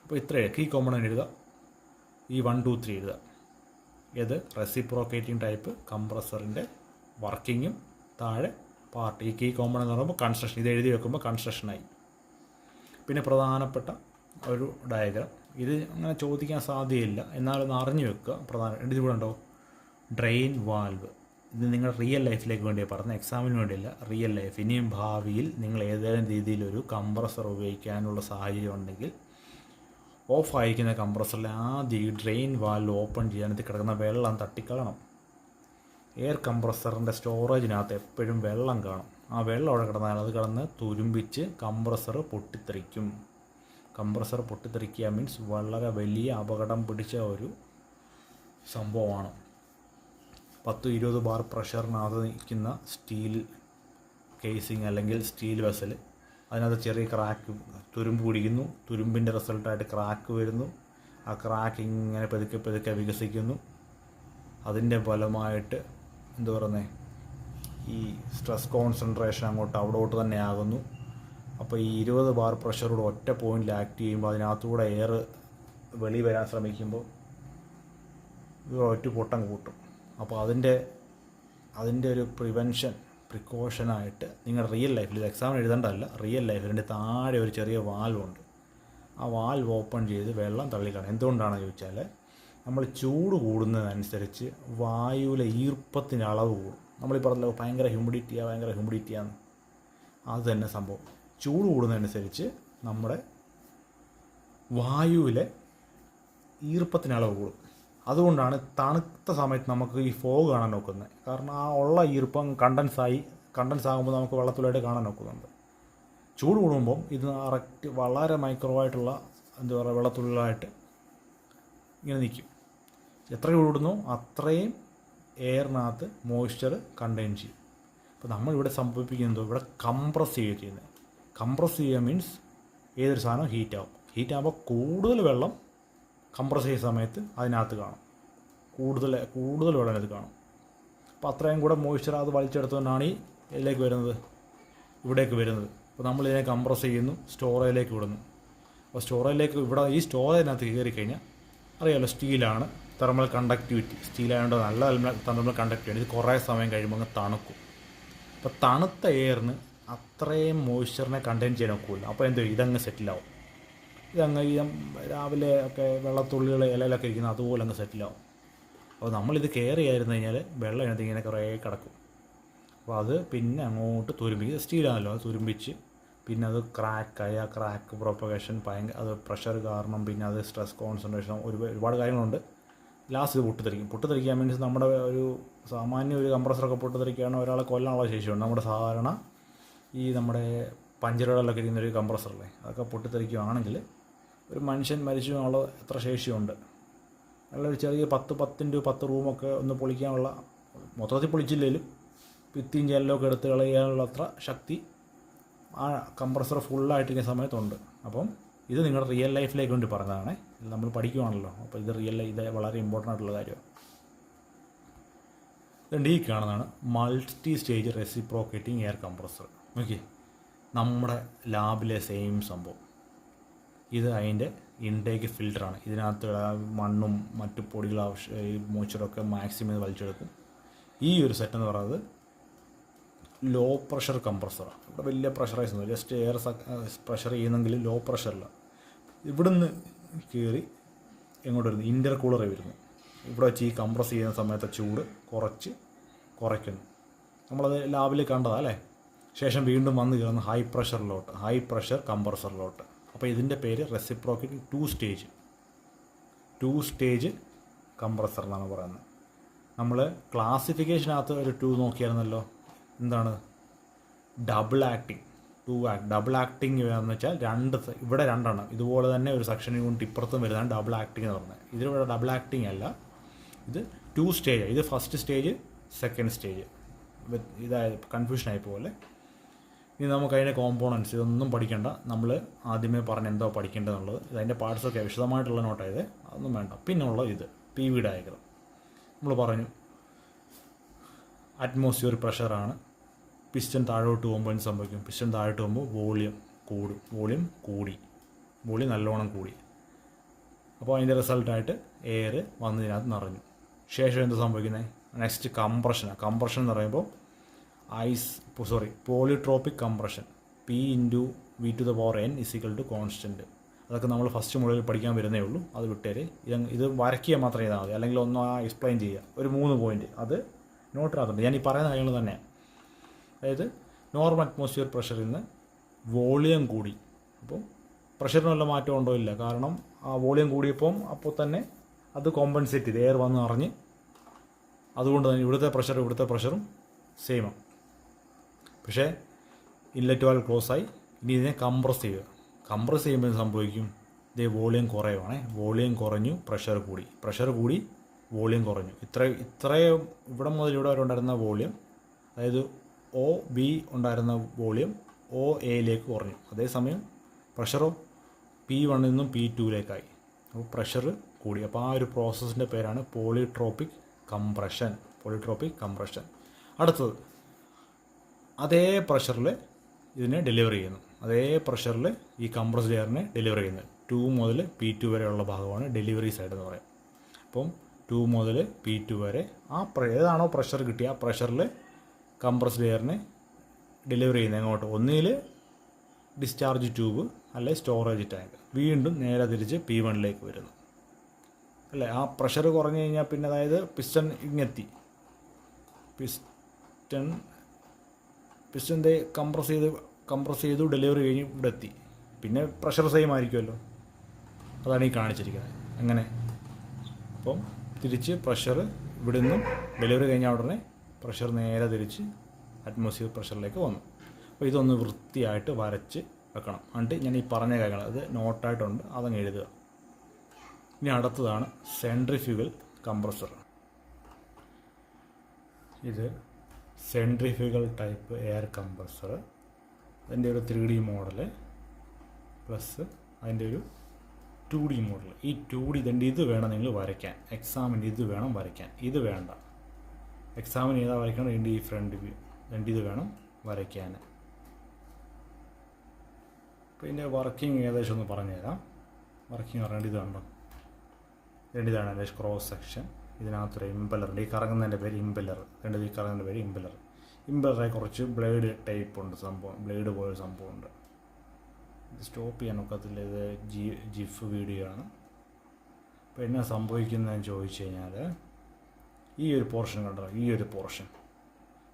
അപ്പോൾ ഇത്രയേ കീ കോമ്പൗണ്ട് എഴുതുക. ഈ 1, 2, 3 എഴുതുക. ഇത് റെസിപ്രോക്കേറ്റിംഗ് ടൈപ്പ് കംപ്രസറിൻ്റെ വർക്കിങ്ങും താഴെ പാർട്ട്. ഈ കീ കോമ്പൗണ്ട് എന്ന് പറയുമ്പോൾ കൺസ്ട്രക്ഷൻ. ഇത് എഴുതി വെക്കുമ്പോൾ കൺസ്ട്രക്ഷനായി. പിന്നെ പ്രധാനപ്പെട്ട ഒരു ഡയഗ്രാം. ഇത് അങ്ങനെ ചോദിക്കാൻ സാധ്യതയില്ല, എന്നാലൊന്ന് അറിഞ്ഞു വെക്കുക. ഇത് ഇവിടെ ഉണ്ടോ? Drain valve. ഇത് നിങ്ങൾ റിയൽ ലൈഫിലേക്ക് വേണ്ടിയാണ് പറഞ്ഞത്, എക്സാമിന് വേണ്ടിയില്ല. Real life. ഇനിയും ഭാവിയിൽ നിങ്ങൾ ഏതെങ്കിലും രീതിയിലൊരു കംപ്രസർ ഉപയോഗിക്കാനുള്ള സാഹചര്യം ഉണ്ടെങ്കിൽ ഓഫായിരിക്കുന്ന കംപ്രസറിൽ ആദ്യം ഈ ഡ്രെയിൻ വാൽവ് ഓപ്പൺ ചെയ്യാൻ ഇത് കിടക്കുന്ന വെള്ളം തട്ടിക്കളയണം. എയർ കംപ്രസറിൻ്റെ സ്റ്റോറേജിനകത്ത് എപ്പോഴും വെള്ളം കാണും. ആ വെള്ളം അവിടെ കിടന്നാൽ അത് കിടന്ന് തുരുമ്പിച്ച് കംപ്രസർ പൊട്ടിത്തെറിക്കും. കംപ്രസർ പൊട്ടിത്തെറിക്കുക മീൻസ് വളരെ വലിയ അപകടം പിടിച്ച ഒരു സംഭവമാണ്. 10-20 ബാർ പ്രഷറിനകത്ത് നിൽക്കുന്ന സ്റ്റീൽ കേസിങ് അല്ലെങ്കിൽ സ്റ്റീൽ വെസൽ, അതിനകത്ത് ചെറിയ ക്രാക്ക്, തുരുമ്പ് പിടിക്കുന്നു. തുരുമ്പിൻ്റെ റിസൾട്ടായിട്ട് ക്രാക്ക് വരുന്നു. ആ ക്രാക്ക് ഇങ്ങനെ പതുക്കെ വികസിക്കുന്നു. അതിൻ്റെ ഫലമായിട്ട് ഈ സ്ട്രെസ് കോൺസെൻട്രേഷൻ അവിടോട്ട് തന്നെ ആകുന്നു. അപ്പോൾ ഈ 20 ബാർ പ്രഷറോട് ഒറ്റ പോയിന്റിൽ ആക്ട് ചെയ്യുമ്പോൾ അതിനകത്തൂടെ എയർ വെളി വരാൻ ശ്രമിക്കുമ്പോൾ ഒറ്റ പൊട്ടം കൂട്ടും. അപ്പോൾ അതിൻ്റെ ഒരു പ്രിക്കോഷനായിട്ട് നിങ്ങൾ റിയൽ ലൈഫിൽ, ഇത് എക്സാമിന് എഴുതേണ്ടതല്ല, റിയൽ ലൈഫിൻ്റെ താഴെ ഒരു ചെറിയ വാൽവുണ്ട്. ആ വാൽവ് ഓപ്പൺ ചെയ്ത് വെള്ളം തള്ളിക്കളയും. എന്തുകൊണ്ടാണെന്ന് ചോദിച്ചാൽ നമ്മൾ ചൂട് കൂടുന്നതനുസരിച്ച് വായുവിലെ ഈർപ്പത്തിൻ്റെ അളവ് കൂടും. നമ്മളീ പറഞ്ഞല്ലോ ഭയങ്കര ഹ്യൂമിഡിറ്റിയാണ്. അത് തന്നെ സംഭവം. ചൂട് കൂടുന്നതനുസരിച്ച് നമ്മുടെ വായുവിലെ ഈർപ്പത്തിൻ്റെ അളവ് കൂടും. അതുകൊണ്ടാണ് തണുത്ത സമയത്ത് നമുക്ക് ഈ ഫോഗ് കാണാൻ നോക്കുന്നത്. കാരണം ആ ഉള്ള ഈർപ്പം കണ്ടൻസ് ആകുമ്പോൾ നമുക്ക് വെള്ളത്തുള്ളിയായിട്ട് കാണാൻ നോക്കുന്നുണ്ട്. ചൂട് കൂടുമ്പം ഇത് കറക്റ്റ് വളരെ മൈക്രോ ആയിട്ടുള്ള വെള്ളത്തുള്ളിലായിട്ട് ഇങ്ങനെ നിൽക്കും. എത്ര ചൂട് കൂടുന്നു അത്രയും എയറിനകത്ത് മോയ്സ്ചർ കണ്ടെയ്ൻ ചെയ്യും. അപ്പോൾ നമ്മളിവിടെ സംഭവിപ്പിക്കുന്നത് ഇവിടെ കംപ്രസ് ചെയ്യുക ചെയ്യുന്നത്. കംപ്രസ് ചെയ്യുക മീൻസ് ഏതൊരു സാധനം ഹീറ്റാവും. ഹീറ്റാകുമ്പോൾ കൂടുതൽ വെള്ളം കംപ്രസ് ചെയ്യുന്ന സമയത്ത് അതിനകത്ത് കാണും, കൂടുതൽ വെള്ളം അതിനകത്ത് കാണും. അപ്പോൾ അത്രയും കൂടെ മോയ്സ്ചർ അത് വലിച്ചെടുത്തുകൊണ്ടാണ് ഈ ഇതിലേക്ക് വരുന്നത്, ഇവിടേക്ക് വരുന്നത്. അപ്പോൾ നമ്മളിതിനെ കംപ്രസ് ചെയ്യുന്നു, സ്റ്റോറേജിലേക്ക് വിടുന്നു. അപ്പോൾ സ്റ്റോറേജിലേക്ക് ഇവിടെ ഈ സ്റ്റോറേജിനകത്ത് കയറി കഴിഞ്ഞാൽ അറിയാമല്ലോ, സ്റ്റീലാണ്, തെർമൽ കണ്ടക്ടിവിറ്റി, സ്റ്റീലായതുകൊണ്ട് നല്ല തെർമൽ കണ്ടക്ടിവിറ്റി. ഇത് കുറേ സമയം കഴിയുമ്പോൾ അങ്ങ് തണുക്കും. അപ്പോൾ തണുത്ത എയറിന് അത്രയും മോയ്സ്ചറിനെ കണ്ടെയ്ൻ ചെയ്യാൻ ഒക്കില്ല. അപ്പോൾ എന്ത് ചെയ്യും, ഇതങ്ങ് സെറ്റിലാവും. ഇതങ്ങ് ഈ രാവിലെ ഒക്കെ വെള്ളത്തുള്ളികൾ ഇലയിലൊക്കെ ഇരിക്കുന്നത് അതുപോലെ അങ്ങ് സെറ്റിലാവും. അപ്പോൾ നമ്മളിത് കെയർ ചെയ്യാതിരുന്നു കഴിഞ്ഞാൽ വെള്ളം ഇതിനകത്ത് ഇങ്ങനെ കുറേ കിടക്കും. അപ്പോൾ അത് പിന്നെ അങ്ങോട്ട് തുരുമ്പിച്ച്, സ്റ്റീലാണല്ലോ, അത് തുരുമ്പിച്ച് പിന്നെ അത് ക്രാക്കായി, ആ ക്രാക്ക് പ്രൊപ്പഗേഷൻ ഭയങ്കര, അത് പ്രഷർ കാരണം പിന്നെ അത് സ്ട്രെസ് കോൺസെൻട്രേഷൻ ഒരുപാട് കാര്യങ്ങളുണ്ട്. ലാസ്റ്റ് ഇത് പൊട്ടിത്തെറിക്കാൻ മീൻസ് നമ്മുടെ ഒരു സാമാന്യ ഒരു കംപ്രസറൊക്കെ പൊട്ടിത്തെറിക്കുകയാണ് ഒരാളെ കൊല്ലാനുള്ള ശേഷിയുണ്ട്. നമ്മുടെ സാധാരണ ഈ നമ്മുടെ പഞ്ചറുകളിലൊക്കെ ഇരിക്കുന്നൊരു കംപ്രസറല്ലേ, അതൊക്കെ പൊട്ടിത്തെറിക്കുകയാണെങ്കിൽ ഒരു മനുഷ്യൻ മരിച്ചു എന്നുള്ള എത്ര ശേഷിയുണ്ട്. നല്ലൊരു ചെറിയ 10 റൂമൊക്കെ ഒന്ന് പൊളിക്കാനുള്ള, മൊത്തത്തിൽ പൊളിച്ചില്ലെങ്കിലും ഭിത്തിയും ജനലൊക്കെ എടുത്ത് കളയാനുള്ള അത്ര ശക്തി ആ കംപ്രസർ ഫുള്ളായിട്ടിരിക്കുന്ന സമയത്തുണ്ട്. അപ്പം ഇത് നിങ്ങളുടെ റിയൽ ലൈഫിലേക്ക് വേണ്ടി പറഞ്ഞതാണ്, ഇത് നമ്മൾ പഠിക്കുവാണല്ലോ. അപ്പോൾ ഇത് ഇത് വളരെ ഇമ്പോർട്ടൻ്റ് ആയിട്ടുള്ള കാര്യമാണ്. ഇതുണ്ട് ഈ കാണുന്നതാണ് multi stage reciprocating air compressor. Okay, നമ്മുടെ ലാബിലെ സെയിം സംഭവം. ഇത് അതിൻ്റെ ഇൻടേക്ക് ഫിൽറ്ററാണ്. ഇതിനകത്ത് മണ്ണും മറ്റു പൊടികൾ മോയ്സ്ചറൊക്കെ മാക്സിമം വലിച്ചെടുക്കും. ഈ ഒരു സെറ്റ് എന്ന് പറയുന്നത് ലോ പ്രഷർ കംപ്രസറാണ്. ഇവിടെ വലിയ പ്രഷറൈസ് ഒന്നും, ജസ്റ്റ് എയർ പ്രഷർ ചെയ്യുന്നെങ്കിൽ ലോ പ്രഷറില്ല. ഇവിടുന്ന് കയറി എങ്ങോട്ട് വരുന്നു, ഇൻ്റർ കൂളറെ വരുന്നു. ഇവിടെ വെച്ച് ഈ കംപ്രസ് ചെയ്യുന്ന സമയത്തെ ചൂട് കുറയ്ക്കുന്നു. നമ്മളത് ലാബിൽ കണ്ടതാണ് അല്ലേ. ശേഷം വീണ്ടും വന്ന് കയറുന്ന ഹൈ പ്രഷർ കംപ്രസറിലോട്ട്. അപ്പോൾ ഇതിൻ്റെ പേര് റെസിപ്രോക്കേറ്റിംഗ് 2 സ്റ്റേജ് കംപ്രസർ എന്നാണ് പറയുന്നത്. നമ്മൾ ക്ലാസിഫിക്കേഷനകത്ത് ഒരു 2 നോക്കിയായിരുന്നല്ലോ. എന്താണ് ഡബിൾ ആക്ടിങ്, 2 ഡബിൾ ആക്ടിങ് എന്ന് വെച്ചാൽ ഇവിടെ 2 എണ്ണം ഇതുപോലെ തന്നെ ഒരു സെക്ഷൻ യൂണിറ്റ് ഇപ്പുറത്തും വരുന്നതാണ് ഡബിൾ ആക്ടിങ് എന്ന് പറഞ്ഞത്. ഇതിലിവിടെ ഡബിൾ ആക്ടിങ് അല്ല, ഇത് 2 സ്റ്റേജ്. ഇത് ഫസ്റ്റ് സ്റ്റേജ്, സെക്കൻഡ് സ്റ്റേജ്. കൺഫ്യൂഷനായി പോലെ. ഇനി നമുക്ക് അതിൻ്റെ കോമ്പോണൻസ് ഇതൊന്നും പഠിക്കേണ്ട, നമ്മൾ ആദ്യമേ പറഞ്ഞ് എന്തോ പഠിക്കേണ്ടതെന്നുള്ളത്. ഇതിൻ്റെ പാർട്സൊക്കെ വിശദമായിട്ടുള്ള നോട്ടായത്, അതൊന്നും വേണ്ട. പിന്നെ ഉള്ളത് ഇത് PV ഡയഗ്രം. നമ്മൾ പറഞ്ഞു അറ്റ്മോസ്ഫിയർ പ്രഷറാണ്. പിസ്റ്റൺ താഴോട്ട് പോകുമ്പോൾ എന്ത് സംഭവിക്കും, പിസ്റ്റൺ താഴോട്ട് പോകുമ്പോൾ വോളിയം നല്ലോണം കൂടി. അപ്പോൾ അതിൻ്റെ റിസൾട്ടായിട്ട് എയർ വന്നതിനകത്ത് നിറഞ്ഞു. ശേഷം എന്ത് സംഭവിക്കുന്നത്, നെക്സ്റ്റ് കംപ്രഷൻ എന്ന് പറയുമ്പോൾ പോളിട്രോപ്പിക് കംപ്രഷൻ, P×V⁴N = കോൺസ്റ്റൻറ്റ്. അതൊക്കെ നമ്മൾ ഫസ്റ്റ് മോഡലിൽ പഠിക്കാൻ വരുന്നേ ഉള്ളൂ, അത് വിട്ടേര്. ഇത് വരയ്ക്കുക മാത്രം ചെയ്താൽ മതി, അല്ലെങ്കിൽ ഒന്ന് എക്സ്പ്ലെയിൻ ചെയ്യുക. ഒരു 3 പോയിൻറ്റ് അത് നോട്ടിനകത്തുണ്ട്. ഞാൻ ഈ പറയുന്ന കാര്യങ്ങൾ തന്നെ. അതായത് നോർമൽ അറ്റ്മോസ്ഫിയർ പ്രഷറിൽ നിന്ന് വോളിയം കൂടി. അപ്പോൾ പ്രഷറിന് വല്ല മാറ്റം ഉണ്ടോ, ഇല്ല. കാരണം ആ വോളിയം കൂടിയപ്പം അപ്പോൾ തന്നെ അത് കോമ്പൻസേറ്റ് ചെയ്ത് എയർ വന്ന് അറിഞ്ഞ്, അതുകൊണ്ട് തന്നെ ഇവിടുത്തെ പ്രഷറും സെയിമാണ്. പക്ഷേ ഇൻലെറ്റ് വാൽവ് ക്ലോസ് ആയി. ഇനി ഇതിനെ കംപ്രസ് ചെയ്യുമ്പോൾ സംഭവിക്കും, ഇതേ വോളിയം കുറയുവാണേ. വോളിയം കുറഞ്ഞു, പ്രഷർ കൂടി, വോളിയം കുറഞ്ഞു. ഇത്രയും ഇവിടെ മുതൽ ഇവിടെ വരെ ഉണ്ടായിരുന്ന വോളിയം, അതായത് OB ഉണ്ടായിരുന്ന വോളിയം OAയിലേക്ക് കുറഞ്ഞു. അതേസമയം പ്രഷറോ P1 നിന്നും P2യിലേക്കായി. അപ്പോൾ പ്രഷർ കൂടി. അപ്പോൾ ആ ഒരു പ്രോസസ്സിൻ്റെ പേരാണ് പോളിട്രോപ്പിക് കംപ്രഷൻ. അടുത്തത് അതേ പ്രഷറിൽ ഇതിനെ ഡെലിവർ ചെയ്യുന്നു. അതേ പ്രഷറിൽ ഈ കംപ്രസ്ഡ് എയറിനെ ഡെലിവർ ചെയ്യുന്നത്. 2 മുതൽ P2 വരെയുള്ള ഭാഗമാണ് ഡെലിവറി സൈഡ് എന്ന് പറയും. അപ്പം 2 മുതൽ P2 വരെ ഏതാണോ പ്രഷർ കിട്ടിയ ആ പ്രഷറിൽ കംപ്രസ്ഡ് എയറിനെ ഡെലിവർ ചെയ്യുന്നത് എങ്ങോട്ട്, ഒന്നുകിൽ ഡിസ്ചാർജ് ട്യൂബ് അല്ലെങ്കിൽ സ്റ്റോറേജ് ടാങ്ക്. വീണ്ടും നേരെ തിരിച്ച് P1ലേക്ക് വരുന്നു അല്ലേ. ആ പ്രഷർ കുറഞ്ഞു കഴിഞ്ഞാൽ പിന്നെ, അതായത് പിസ്റ്റൺ ഇങ്ങെത്തി, പിസ്റ്റൻ്റെ കംപ്രസ് ചെയ്തു ഡെലിവറി കഴിഞ്ഞ് ഇവിടെ എത്തി. പിന്നെ പ്രഷർ സെയിം ആയിരിക്കുമല്ലോ, അതാണ് ഈ കാണിച്ചിരിക്കുന്നത്. അങ്ങനെ അപ്പം തിരിച്ച് പ്രഷർ ഇവിടെ നിന്നും ഡെലിവറി കഴിഞ്ഞാൽ ഉടനെ പ്രഷർ നേരെ തിരിച്ച് അറ്റ്മോസ്ഫിയർ പ്രഷറിലേക്ക് വന്നു. അപ്പോൾ ഇതൊന്ന് വൃത്തിയായിട്ട് വരച്ച് വെക്കണം. എന്നിട്ട് ഞാൻ ഈ പറഞ്ഞ കാര്യങ്ങൾ അത് നോട്ടായിട്ടുണ്ട്, അതങ്ങ് എഴുതുക. ഇനി അടുത്തതാണ് സെൻട്രിഫ്യൂഗൽ കംപ്രസർ. ഇത് സെൻട്രിഫ്യൂഗൽ ടൈപ്പ് എയർ കംപ്രസർ. അതിൻ്റെ ഒരു 3D മോഡല് പ്ലസ് അതിൻ്റെ ഒരു 2D മോഡൽ. ഈ 2D ഇത് വേണം നിങ്ങൾ വരയ്ക്കാൻ. എക്സാമിന് ഇത് വേണം വരയ്ക്കാൻ, ഇത് വേണ്ട. എക്സാമിന് ഏതാ വരയ്ക്കണം? ഈ ഫ്രണ്ട് വ്യൂ ഇത് വേണം വരയ്ക്കാൻ. അപ്പോൾ ഇതിൻ്റെ വർക്കിംഗ് ഏകദേശം ഒന്ന് പറഞ്ഞുതരാം. വർക്കിംഗ് പറയേണ്ടത് ഇതുണ്ടോ, ഇതാണ് അതിൻ്റെ ക്രോസ് സെക്ഷൻ. ഇതിനകത്തൊരു ഇമ്പലറുണ്ട്. ഈ കറങ്ങുന്നതിൻ്റെ പേര് ഇമ്പലർ. ഈ കറങ്ങുന്നതിൻ്റെ പേര് ഇമ്പലർ. ഇമ്പലറെ കുറച്ച് ബ്ലേഡ് ടൈപ്പ് ഉണ്ട്, സംഭവം ബ്ലേഡ് പോയൊരു സംഭവമുണ്ട്. ഇത് സ്റ്റോപ്പ് ചെയ്യാൻ ഒക്കത്തില്ല. ഇത് ജിഫ് വീഡിയോ ആണ്. അപ്പോൾ എന്നാ സംഭവിക്കുന്നതെന്ന് ചോദിച്ചു കഴിഞ്ഞാൽ, ഈ ഒരു പോർഷൻ കണ്ടോ, ഈ ഒരു പോർഷൻ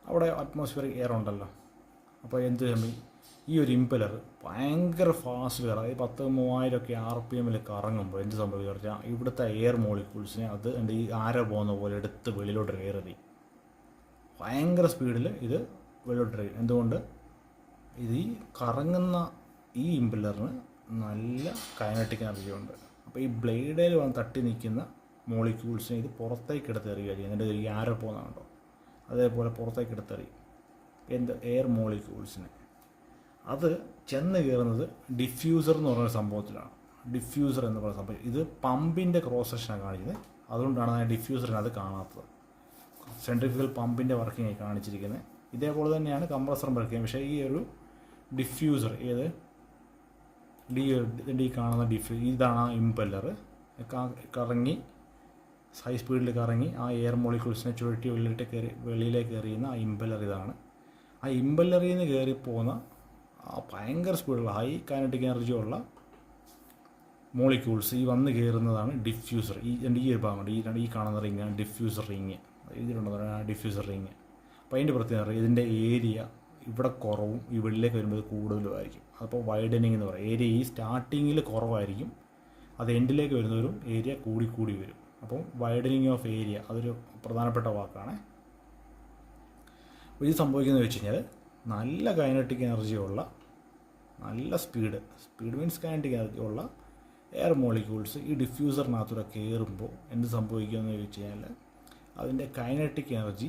അവിടെ അറ്റ്മോസ്ഫിയറിക് എയർ ഉണ്ടല്ലോ. അപ്പോൾ എന്ത് ഈ ഒരു ഇമ്പലർ ഭയങ്കര ഫാസ്റ്റ് കറങ്ങും. 10,000-3000 RPM കറങ്ങുമ്പോൾ എന്ത് സംഭവിക്കുക വെച്ചാൽ, ഇവിടുത്തെ എയർ മോളിക്യൂൾസിനെ അത് എൻ്റെ ഈ ആര പോകുന്ന പോലെ എടുത്ത് വെളിയിലോട്ട് കയറി ഭയങ്കര സ്പീഡിൽ ഇത് വെളിയിലോട്ട് എറിയും. എന്തുകൊണ്ട്? ഇത് ഈ കറങ്ങുന്ന ഈ ഇമ്പലറിന് നല്ല കൈനറ്റിക് എനർജി ഉണ്ട്. അപ്പോൾ ഈ ബ്ലേഡിൽ വന്ന് തട്ടി നിൽക്കുന്ന മോളിക്യൂൾസിനെ ഇത് പുറത്തേക്ക് എടുത്തെറിയുക ചെയ്യും. എന്നിട്ട് ഈ ആര പോകുന്നുണ്ടോ അതേപോലെ പുറത്തേക്ക് എടുത്തെറിയും എയർ മോളിക്യൂൾസിനെ. അത് ചെന്ന് കയറുന്നത് ഡിഫ്യൂസർ എന്ന് പറയുന്ന സംഭവത്തിലാണ്. ഡിഫ്യൂസർ എന്ന് പറയുന്ന സംഭവം ഇത് പമ്പിൻ്റെ ക്രോസ് സെക്ഷനാണ് കാണിക്കുന്നത്. അതുകൊണ്ടാണ് ആ ഡിഫ്യൂസറിനത് കാണാത്തത്. സെൻട്രിഫ്യൂഗൽ പമ്പിൻ്റെ വർക്കിംഗ് കാണിച്ചിരിക്കുന്നത്. ഇതേപോലെ തന്നെയാണ് കംപ്രസറും വർക്കിംഗ്. പക്ഷേ ഈ ഒരു ഡിഫ്യൂസർ ഈ കാണുന്ന ഇതാണ് ആ ഇമ്പല്ലർ. കറങ്ങി ഹൈ സ്പീഡിൽ കറങ്ങി ആ എയർ മോളിക്യൂൾസിനെ ചുഴറ്റി വെളിയിലേക്ക് എറിയുന്ന ആ ഇമ്പല്ലർ ഇതാണ്. ആ ഇമ്പല്ലറിൽ നിന്ന് കയറിപ്പോകുന്ന ആ ഭയങ്കര സ്പീഡുള്ള ഹൈ കൈനറ്റിക് എനർജി ഉള്ള മോളിക്യൂൾസ് ഈ വന്ന് കയറുന്നതാണ് ഡിഫ്യൂസർ. ഈ ഒരു ഭാഗമുണ്ട്, ഈ കാണുന്ന റിങ്ങാണ് ഡിഫ്യൂസർ റിങ്. ഇതിലുണ്ടെന്ന് പറഞ്ഞാൽ ഡിഫ്യൂസർ റിങ്. അപ്പോൾ അതിൻ്റെ പ്രത്യേകത ഇതിൻ്റെ ഏരിയ ഇവിടെ കുറവും ഈ വെളിയിലേക്ക് വരുമ്പോൾ കൂടുതലുമായിരിക്കും. അപ്പോൾ വൈഡനിങ് എന്ന് പറയും. ഏരിയ ഈ സ്റ്റാർട്ടിങ്ങിൽ കുറവായിരിക്കും, അത് എൻഡിലേക്ക് വരുന്നവരും ഏരിയ കൂടി വരും. അപ്പോൾ വൈഡനിങ് ഓഫ് ഏരിയ അതൊരു പ്രധാനപ്പെട്ട വാക്കാണ്. അപ്പോൾ ഇത് സംഭവിക്കുന്നത് വെച്ച് കഴിഞ്ഞാൽ നല്ല കൈനറ്റിക് എനർജിയുള്ള നല്ല സ്പീഡ് മീൻസ് കൈനറ്റിക് എനർജി ഉള്ള എയർ മോളിക്യൂൾസ് ഈ ഡിഫ്യൂസറിനകത്തൂടെ കയറുമ്പോൾ എന്ത് സംഭവിക്കുമെന്ന് ചോദിച്ചു കഴിഞ്ഞാൽ അതിൻ്റെ കൈനറ്റിക് എനർജി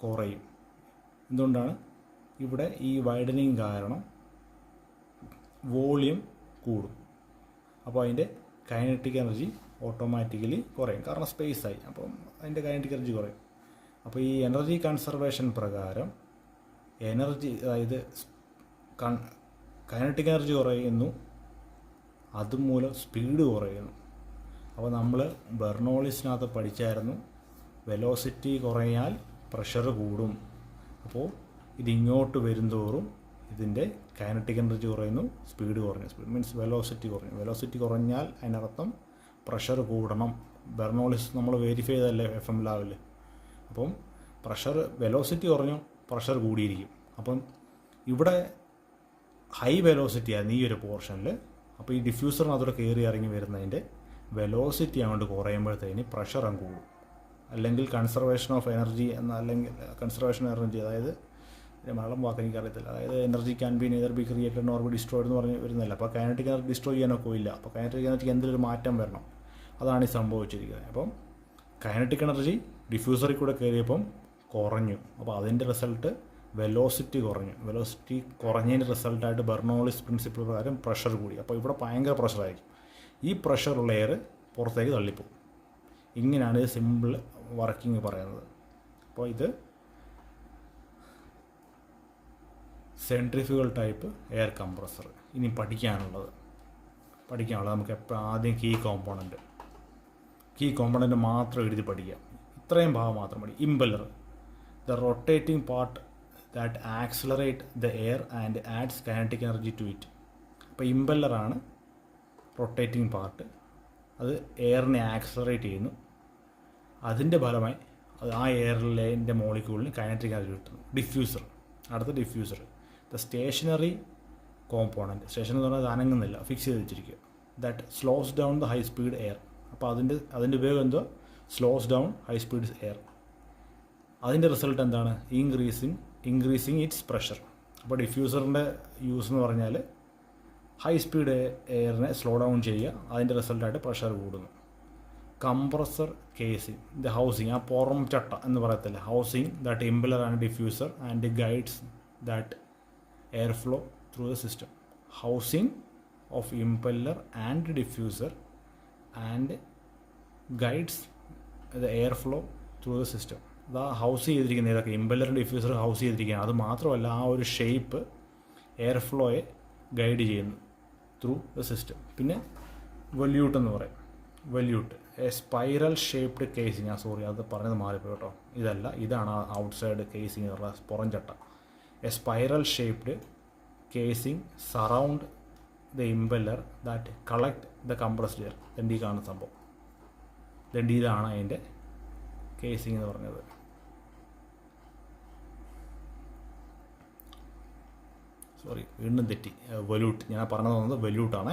കുറയും. എന്തുകൊണ്ടാണ്? ഇവിടെ ഈ വൈഡനിങ് കാരണം വോളിയം കൂടും. അപ്പോൾ അതിൻ്റെ കൈനറ്റിക് എനർജി ഓട്ടോമാറ്റിക്കലി കുറയും, കാരണം സ്പേസായി. അപ്പം അതിൻ്റെ കൈനറ്റിക് എനർജി കുറയും. അപ്പോൾ ഈ എനർജി കൺസർവേഷൻ പ്രകാരം അതായത് കൈനറ്റിക് എനർജി കുറയുന്നു, അതുമൂലം സ്പീഡ് കുറയുന്നു. അപ്പോൾ നമ്മൾ ബെർണോളിസിനകത്ത് പഠിച്ചായിരുന്നു, വെലോസിറ്റി കുറയാൽ പ്രഷർ കൂടും. അപ്പോൾ ഇതിങ്ങോട്ട് വരുന്തോറും ഇതിൻ്റെ കൈനറ്റിക് എനർജി കുറയുന്നു, സ്പീഡ് കുറഞ്ഞു. സ്പീഡ് മീൻസ് വെലോസിറ്റി കുറഞ്ഞു. വെലോസിറ്റി കുറഞ്ഞാൽ അതിനർത്ഥം പ്രഷർ കൂടണം. ബെർണോളിസ് നമ്മൾ വെരിഫൈ ചെയ്തല്ലേ FM ലാബിൽ. അപ്പം വെലോസിറ്റി കുറഞ്ഞു, പ്രഷർ കൂടിയിരിക്കും. അപ്പം ഇവിടെ ഹൈ വെലോസിറ്റി ആയിരുന്നു ഈ ഒരു പോർഷനിൽ. അപ്പോൾ ഈ ഡിഫ്യൂസറിനകത്തോടെ കയറി ഇറങ്ങി വരുന്നതിൻ്റെ വെലോസിറ്റി അങ്ങോട്ട് കുറയുമ്പോഴത്തേന് പ്രഷർ അങ്ങ് കൂടും. അല്ലെങ്കിൽ കൺസർവേഷൻ ഓഫ് എനർജി അല്ലെങ്കിൽ കൺസർവേഷൻ എനർജി, അതായത് മലയാളം വാക്ക് എനിക്കറിയത്തില്ല. അതായത് energy can be nether be created nor B destroyed എന്ന് പറഞ്ഞ് വരുന്നില്ല. അപ്പോൾ കൈനറ്റിക് എനർജി ഡിസ്ട്രോയ് ചെയ്യാനൊക്കെ ഇല്ല. അപ്പോൾ കൈനറ്റിക് എനർജിക്ക് എന്തെങ്കിലും ഒരു മാറ്റം വരണം. അതാണ് ഈ സംഭവിച്ചിരിക്കുന്നത്. അപ്പം കൈനറ്റിക് എനർജി ഡിഫ്യൂസറിൽ കൂടെ കയറിയപ്പം കുറഞ്ഞു. അപ്പോൾ അതിൻ്റെ റിസൾട്ട് വെലോസിറ്റി കുറഞ്ഞു. വെലോസിറ്റി കുറഞ്ഞതിൻ്റെ റിസൾട്ടായിട്ട് ബെർണോളിസ് പ്രിൻസിപ്പിൾ പ്രകാരം പ്രഷർ കൂടി. അപ്പോൾ ഇവിടെ ഭയങ്കര പ്രഷറായിരിക്കും. ഈ പ്രഷറുള്ള എയർ പുറത്തേക്ക് തള്ളിപ്പോകും. ഇങ്ങനെയാണ് ഇത് സിമ്പിൾ വർക്കിംഗ് പറയുന്നത്. അപ്പോൾ ഇത് സെൻട്രിഫ്യൂഗൽ ടൈപ്പ് എയർ കംപ്രസർ. ഇനി പഠിക്കാനുള്ളത് നമുക്ക് ആദ്യം കീ കോമ്പോണൻറ്റ് മാത്രം എഴുതി പഠിക്കാം. ഇത്രയും ഭാഗം മാത്രം പഠിക്കും. Impeller, the rotating part that accelerate the air and adds kinetic energy to it. അപ്പോൾ ഇമ്പല്ലറാണ് റൊട്ടേറ്റിംഗ് പാർട്ട്. അത് എയറിനെ ആക്സിലറേറ്റ് ചെയ്യുന്നു. അതിൻ്റെ ഫലമായി ആ എയറിൻ്റെ മോളിക്യൂളിന് കൈനറ്റിക് എനർജി കിട്ടുന്നു. അടുത്ത diffuser, the stationary component. Station എന്ന് പറഞ്ഞാൽ അത് അനങ്ങുന്നില്ല, ഫിക്സ് ചെയ്ത് വെച്ചിരിക്കുക. That slows down the high speed air. അപ്പോൾ അതിൻ്റെ ഉപയോഗം എന്തോ slows down high speed air. അതിൻ്റെ റിസൾട്ട് എന്താണ്? Increasing its pressure. അപ്പോൾ ഡിഫ്യൂസറിൻ്റെ യൂസ് എന്ന് പറഞ്ഞാൽ ഹൈ സ്പീഡ് എയറിനെ സ്ലോ ഡൗൺ ചെയ്യുക, അതിൻ്റെ റിസൾട്ടായിട്ട് പ്രഷർ കൂടുന്നു. കംപ്രസർ കേസിംഗ് ദ ഹൗസിങ്, ആ പുറം ചട്ട എന്ന് പറയത്തില്ല, housing that impeller and diffuser and guides that air flow through the system. Housing of impeller and diffuser and guides the air flow through the system. അതാ house ചെയ്തിരിക്കുന്ന ഇതൊക്കെ ഇംപെല്ലറും ഡിഫ്യൂസറും house ചെയ്തിരിക്കുകയാണ്. അത് മാത്രമല്ല ആ ഒരു ഷേപ്പ് എയർ ഫ്ലോയെ ഗൈഡ് ചെയ്യുന്നു through the system. പിന്നെ വല്യൂട്ട് എന്ന് പറയും. വല്യൂട്ട് എ സ്പൈറൽ ഷേപ്ഡ് കേസിങ്. അത് പറഞ്ഞത് മാറിപ്പോയി കേട്ടോ. ഇതല്ല, ഇതാണ് ഔട്ട് സൈഡ് കേസിങ് എന്നുള്ള പുറം ചട്ട. A spiral shaped casing surround the impeller that collect the compressed air. Dandi കാണുന്ന സംഭവം. ദണ്ടി ഇതാണ് അതിൻ്റെ കേസിങ് എന്ന് പറഞ്ഞത്. വീണ്ടും തെറ്റി. വല്യൂട്ട് ഞാൻ പറഞ്ഞു തന്നത് വല്യൂട്ടാണ്.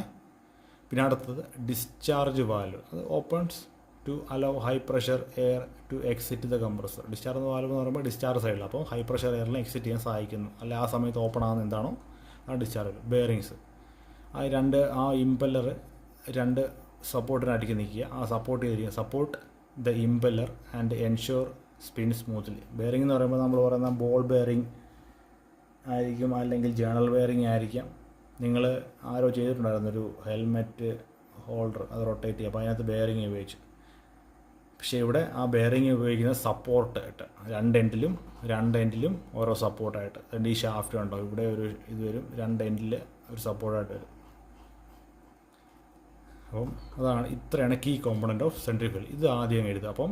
പിന്നെ അടുത്തത് ഡിസ്ചാർജ് വാൽവ്. അത് opens to allow high pressure air to exit the compressor. Discharge valve എന്ന് പറയുമ്പോൾ ഡിസ്ചാർജ് സൈഡിൽ, അപ്പോൾ ഹൈ പ്രഷർ എയറിനെ എക്സിറ്റ് ചെയ്യാൻ സഹായിക്കുന്നു. അല്ലെ ആ സമയത്ത് ഓപ്പൺ ആകുന്ന എന്താണോ ആ ഡിസ്ചാർജ്. ബെയറിങ്സ് ആ ഇംപെല്ലർ രണ്ട് സപ്പോർട്ടിനടിക്ക് നിൽക്കുക. ആ സപ്പോർട്ട് ചെയ്തിരിക്കുക. Support the impeller and ensure spin smoothly. Bearing എന്ന് പറയുമ്പോൾ നമ്മൾ പറയുന്ന ബോൾ ബെയറിംഗ് ആയിരിക്കും, അല്ലെങ്കിൽ ജേണൽ ബെയറിംഗ് ആയിരിക്കാം. നിങ്ങൾ ആരോ ചെയ്തിട്ടുണ്ടായിരുന്നൊരു ഹെൽമെറ്റ് ഹോൾഡർ, അത് റൊട്ടേറ്റ് ചെയ്യുക, അപ്പോൾ അതിനകത്ത് ബെയറിംഗ് ഉപയോഗിച്ചു. പക്ഷേ ഇവിടെ ആ ബെയറിംഗ് ഉപയോഗിക്കുന്നത് സപ്പോർട്ടായിട്ട്, രണ്ട് എൻഡിലും ഓരോ സപ്പോർട്ടായിട്ട്. ഈ ഷാഫ്റ്റ് ഉണ്ടോ, ഇവിടെ ഒരു ഇത് വരും, രണ്ട് എൻഡിൽ ഒരു സപ്പോർട്ടായിട്ട് വരും. അപ്പം അതാണ്, ഇത്രയാണ് കീ കോമ്പണൻറ്റ് ഓഫ് സെൻട്രിഫ്യൂഗൽ. ഇത് ആദ്യം എഴുതുക. അപ്പം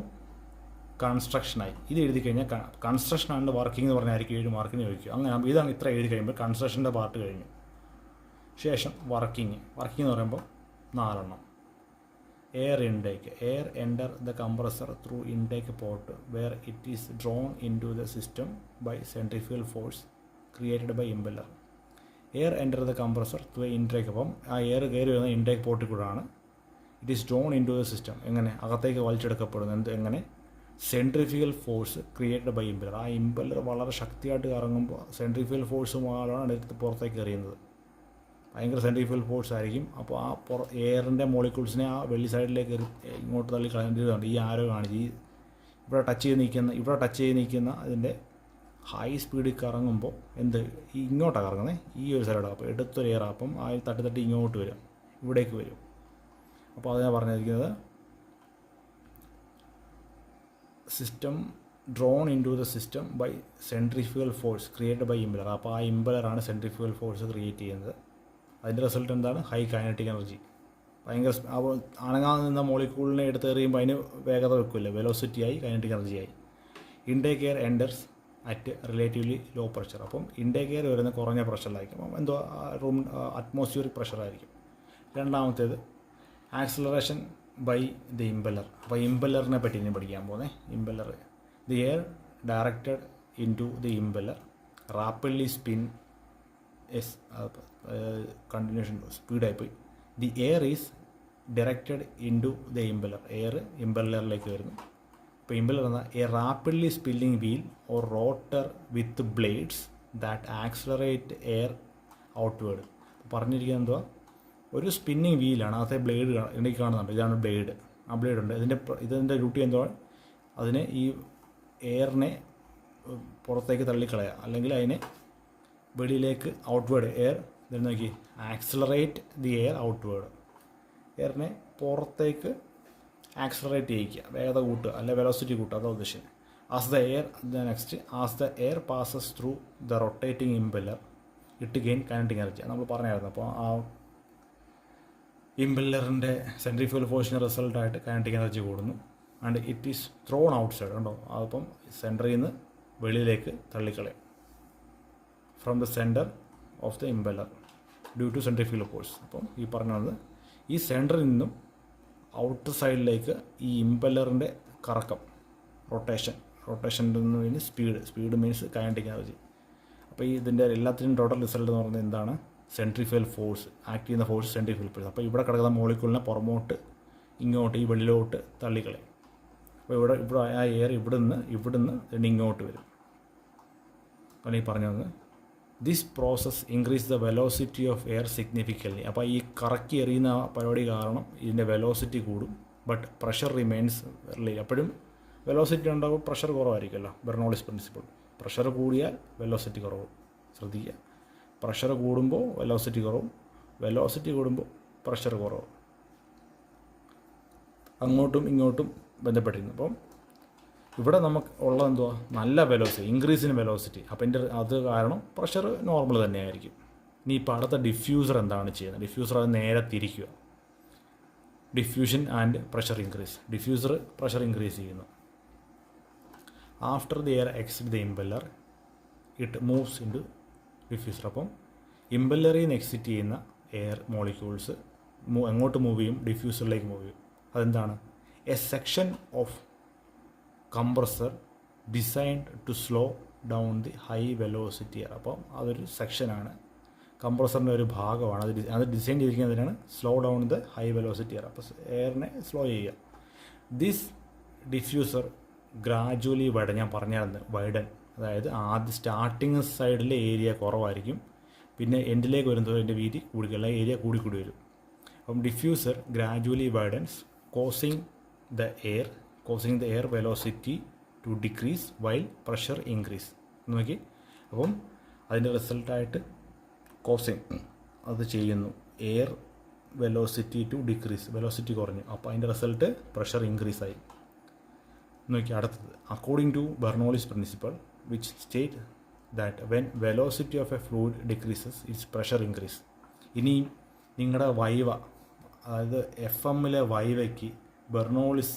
കൺസ്ട്രക്ഷനായി ഇത് എഴുതി കഴിഞ്ഞാൽ കൺസ്ട്രക്ഷൻ ആൻഡ് വർക്കിംഗ് എന്ന് പറഞ്ഞായിരിക്കും 7 മാർക്കിന് ചോദിക്കുക. അങ്ങനെ ഇതാണ് ഇത്ര എഴുതി കഴിയുമ്പോൾ കൺസ്ട്രക്ഷൻ്റെ പാർട്ട് കഴിഞ്ഞു. ശേഷം വർക്കിംഗ് എന്ന് പറയുമ്പോൾ 4 എണ്ണം. Air intake. Air enter the compressor through intake port where it is drawn into the system by centrifugal force created by impeller. Air enter the compressor through intake. അപ്പം ആ air കയറി വരുന്ന intake പോർട്ടിൽ കൂടാണ്. It is drawn into the system. എങ്ങനെ അകത്തേക്ക് വലിച്ചെടുക്കപ്പെടുന്നത്? എങ്ങനെ? Centrifugal force created by impeller. ആ ഇംപെല്ലർ വളരെ ശക്തിയായിട്ട് കറങ്ങുമ്പോൾ സെൻട്രിഫ്യൂഗൽ ഫോഴ്സ് മൂലമാണ് എടുത്ത് പുറത്തേക്ക് എറിയുന്നത്. ഭയങ്കര സെൻട്രിഫ്യൂഗൽ ഫോഴ്സ് ആയിരിക്കും. അപ്പോൾ ആ എയറിൻ്റെ മോളിക്യൂൾസിനെ ആ വെള്ളി സൈഡിലേക്ക് ഇങ്ങോട്ട് തള്ളി കളയേണ്ടതുണ്ട്. ഈ ആരോ കാണിച്ച് ഇവിടെ ടച്ച് ചെയ്ത് നിൽക്കുന്ന അതിൻ്റെ ഹൈ സ്പീഡിൽ കറങ്ങുമ്പോൾ ഇങ്ങോട്ടാണ് കറങ്ങുന്നത്, ഈ ഒരു സൈഡാണ്. അപ്പോൾ എടുത്തൊരു എയർ, അപ്പം ആ തട്ടി ഇങ്ങോട്ട് വരും, ഇവിടേക്ക് വരും. അപ്പോൾ അത് ഞാൻ പറഞ്ഞിരിക്കുന്നത് system drawn into the system by centrifugal force created by impeller. അപ്പോൾ ആ ഇംപെല്ലറാണ് സെൻട്രിഫ്യൂഗൽ ഫോഴ്സ് ക്രിയേറ്റ് ചെയ്യുന്നത്. അതിൻ്റെ റിസൾട്ട് എന്താണ്? High kinetic energy. ഭയങ്കര അനങ്ങാതെ നിന്ന മോളിക്യൂളിനെ എടുത്ത് എറിയുമ്പോൾ അതിന് വേഗത വെക്കില്ല, വെലോസിറ്റി ആയി, കൈനറ്റിക് എനർജി ആയി. Intake air enters at relatively low pressure. അപ്പം ഇൻടേക്ക് എയർ വരുന്ന കുറഞ്ഞ പ്രഷറിലായിരിക്കും. അപ്പം റൂം അറ്റ്മോസ്ഫിയറിക് പ്രഷറായിരിക്കും. രണ്ടാമത്തേത് ആക്സിലറേഷൻ ബൈ ദി ഇംപെല്ലർ. അപ്പോൾ ഇംപെല്ലറിനെ പറ്റി ഇനി പഠിക്കാൻ പോകുന്നത്. Impeller the air directed into the impeller rapidly spin continuation സ്പീഡായിപ്പോയി. The air is directed into the impeller. Air ഇംപെല്ലറിലേക്ക് വരുന്നു. ഇപ്പോൾ ഇംപെല്ലർ എന്ന a rapidly spinning wheel or rotor with blades that accelerate air outward. പറഞ്ഞിരിക്കുന്നത് എന്തുവാ? ഒരു spinning വീലാണ്, അകത്തെ blade എനിക്ക് കാണുന്നുണ്ട്. ഇതാണ് ബ്ലേഡ്. ആ ബ്ലേഡ് ഉണ്ട്. ഇതിൻ്റെ ഡ്യൂട്ടി എന്തുവാ? അതിനെ ഈ എയറിനെ പുറത്തേക്ക് തള്ളിക്കളയുക, അല്ലെങ്കിൽ അതിനെ വെളിയിലേക്ക് ഔട്ട്വേർഡ് എയർ നോക്കി ആക്സിലറേറ്റ് ദി എയർ ഔട്ട്വേർഡ്. എയറിനെ പുറത്തേക്ക് ആക്സിലറേറ്റ് ചെയ്യിക്കുക, വേഗത കൂട്ടുക, അല്ലെ വെലോസിറ്റി കൂട്ടുക, അതാണ് ഉദ്ദേശിക്കുന്നത്. As the air passes through the rotating impeller it gain kinetic energy. നമ്മൾ പറഞ്ഞായിരുന്നു. അപ്പോൾ ആ ഇംപെല്ലറിൻ്റെ സെൻട്രിഫ്യൂഗൽ ഫോഴ്സിൻ്റെ റിസൾട്ടായിട്ട് കൈനറ്റിക് എനർജി കൂടുന്നു. And it is thrown outside. ഉണ്ടോ? അപ്പം സെൻറ്ററിൽ നിന്ന് വെളിയിലേക്ക് തള്ളിക്കളയും. From the center of the impeller due to centrifugal force. അപ്പം ഈ പറഞ്ഞത് ഈ സെൻറ്ററിൽ നിന്നും ഔട്ടർ സൈഡിലേക്ക് ഈ ഇംപെല്ലറിൻ്റെ കറക്കം, റൊട്ടേഷൻ്റെ means speed means kinetic energy. അപ്പോൾ ഇതിൻ്റെ എല്ലാത്തിനും ടോട്ടൽ റിസൾട്ട് എന്ന് പറയുന്നത് എന്താണ്? Centrifugal force. ആക്ട് ചെയ്യുന്ന ഫോഴ്സ് സെൻട്രിഫ്യൂഗൽ ഫോഴ്സ്. അപ്പോൾ ഇവിടെ കിടക്കുന്ന മോളിക്യൂളിനെ പുറമോട്ട് ഇങ്ങോട്ട് ഈ വെളിയിലോട്ട് തള്ളിക്കളയും. അപ്പോൾ ഇവിടെ ആ എയർ ഇവിടുന്ന് ഇങ്ങോട്ട് വരും. അപ്പോൾ ഈ പറഞ്ഞത് this process increase the velocity of air significantly. അപ്പോൾ ഈ കറക്കി എറിയുന്ന പരിപാടി കാരണം ഇതിൻ്റെ വെലോസിറ്റി കൂടും. But pressure remains relative. അപ്പോഴും വെലോസിറ്റി ഉണ്ടാകുമ്പോൾ പ്രഷർ കുറവായിരിക്കുമല്ലോ, ബെർണോളിസ് പ്രിൻസിപ്പിൾ. പ്രഷർ കൂടിയാൽ വെലോസിറ്റി കുറവും. ശ്രദ്ധിക്കുക, പ്രഷർ കൂടുമ്പോൾ വെലോസിറ്റി കുറവും, വെലോസിറ്റി കൂടുമ്പോൾ പ്രഷർ കുറവും. അങ്ങോട്ടും ഇങ്ങോട്ടും ബന്ധപ്പെട്ടിരുന്നു. അപ്പം ഇവിടെ നമുക്ക് ഉള്ളത് എന്തുവാ, നല്ല വെലോസിറ്റി, ഇൻക്രീസിന് വെലോസിറ്റി. അപ്പം അത് കാരണം പ്രഷർ നോർമൽ തന്നെയായിരിക്കും. ഇനി ഇപ്പോൾ അടുത്ത ഡിഫ്യൂസർ എന്താണ് ചെയ്യുന്നത്? ഡിഫ്യൂസർ അത് നേരെ തിരിക്കുക. Diffusion and pressure increase. Diffuser pressure increase ചെയ്യുന്നു. After the air exit the impeller it moves into diffuser. അപ്പം ഇമ്പല്ലറിൽ നിന്ന് എക്സിറ്റ് ചെയ്യുന്ന എയർ മോളിക്യൂൾസ് എങ്ങോട്ട് മൂവ് ചെയ്യും? ഡിഫ്യൂസറിലേക്ക് മൂവ് ചെയ്യും. അതെന്താണ്? A section of compressor designed to slow down the high velocity air. അപ്പം അതൊരു സെക്ഷനാണ്, കംപ്രസറിൻ്റെ ഒരു ഭാഗമാണ്. അത് ഡിസൈൻ ചെയ്തിരിക്കുന്നതിനാണ് slow down the high velocity air. അപ്പോൾ എയറിനെ സ്ലോ ചെയ്യുക. This diffuser gradually widen. ഞാൻ പറഞ്ഞായിരുന്നു വൈഡൻ, അതായത് ആദ്യം സ്റ്റാർട്ടിങ് സൈഡിലെ ഏരിയ കുറവായിരിക്കും, പിന്നെ എൻഡിലേക്ക് വരുന്നത് എൻ്റെ വീതി കൂടിക്കുള്ള ഏരിയ കൂടിക്കൂടി വരും. അപ്പം diffuser gradually widens causing the air velocity to decrease while pressure increase. നോക്കി, അപ്പം അതിൻ്റെ റിസൾട്ടായിട്ട് കോസിങ് അത് ചെയ്യുന്നു, air velocity to decrease, velocity കുറഞ്ഞു. അപ്പോൾ അതിൻ്റെ റിസൾട്ട് പ്രഷർ ഇൻക്രീസ് ആയി. നോക്കി അടുത്തത്, according to Bernoulli's principle which state that when velocity of a fluid decreases its pressure increase. ഇനിയും നിങ്ങളുടെ വൈവ, അതായത് FM-ലെ വൈവയ്ക്ക് ബെർണോളിസ്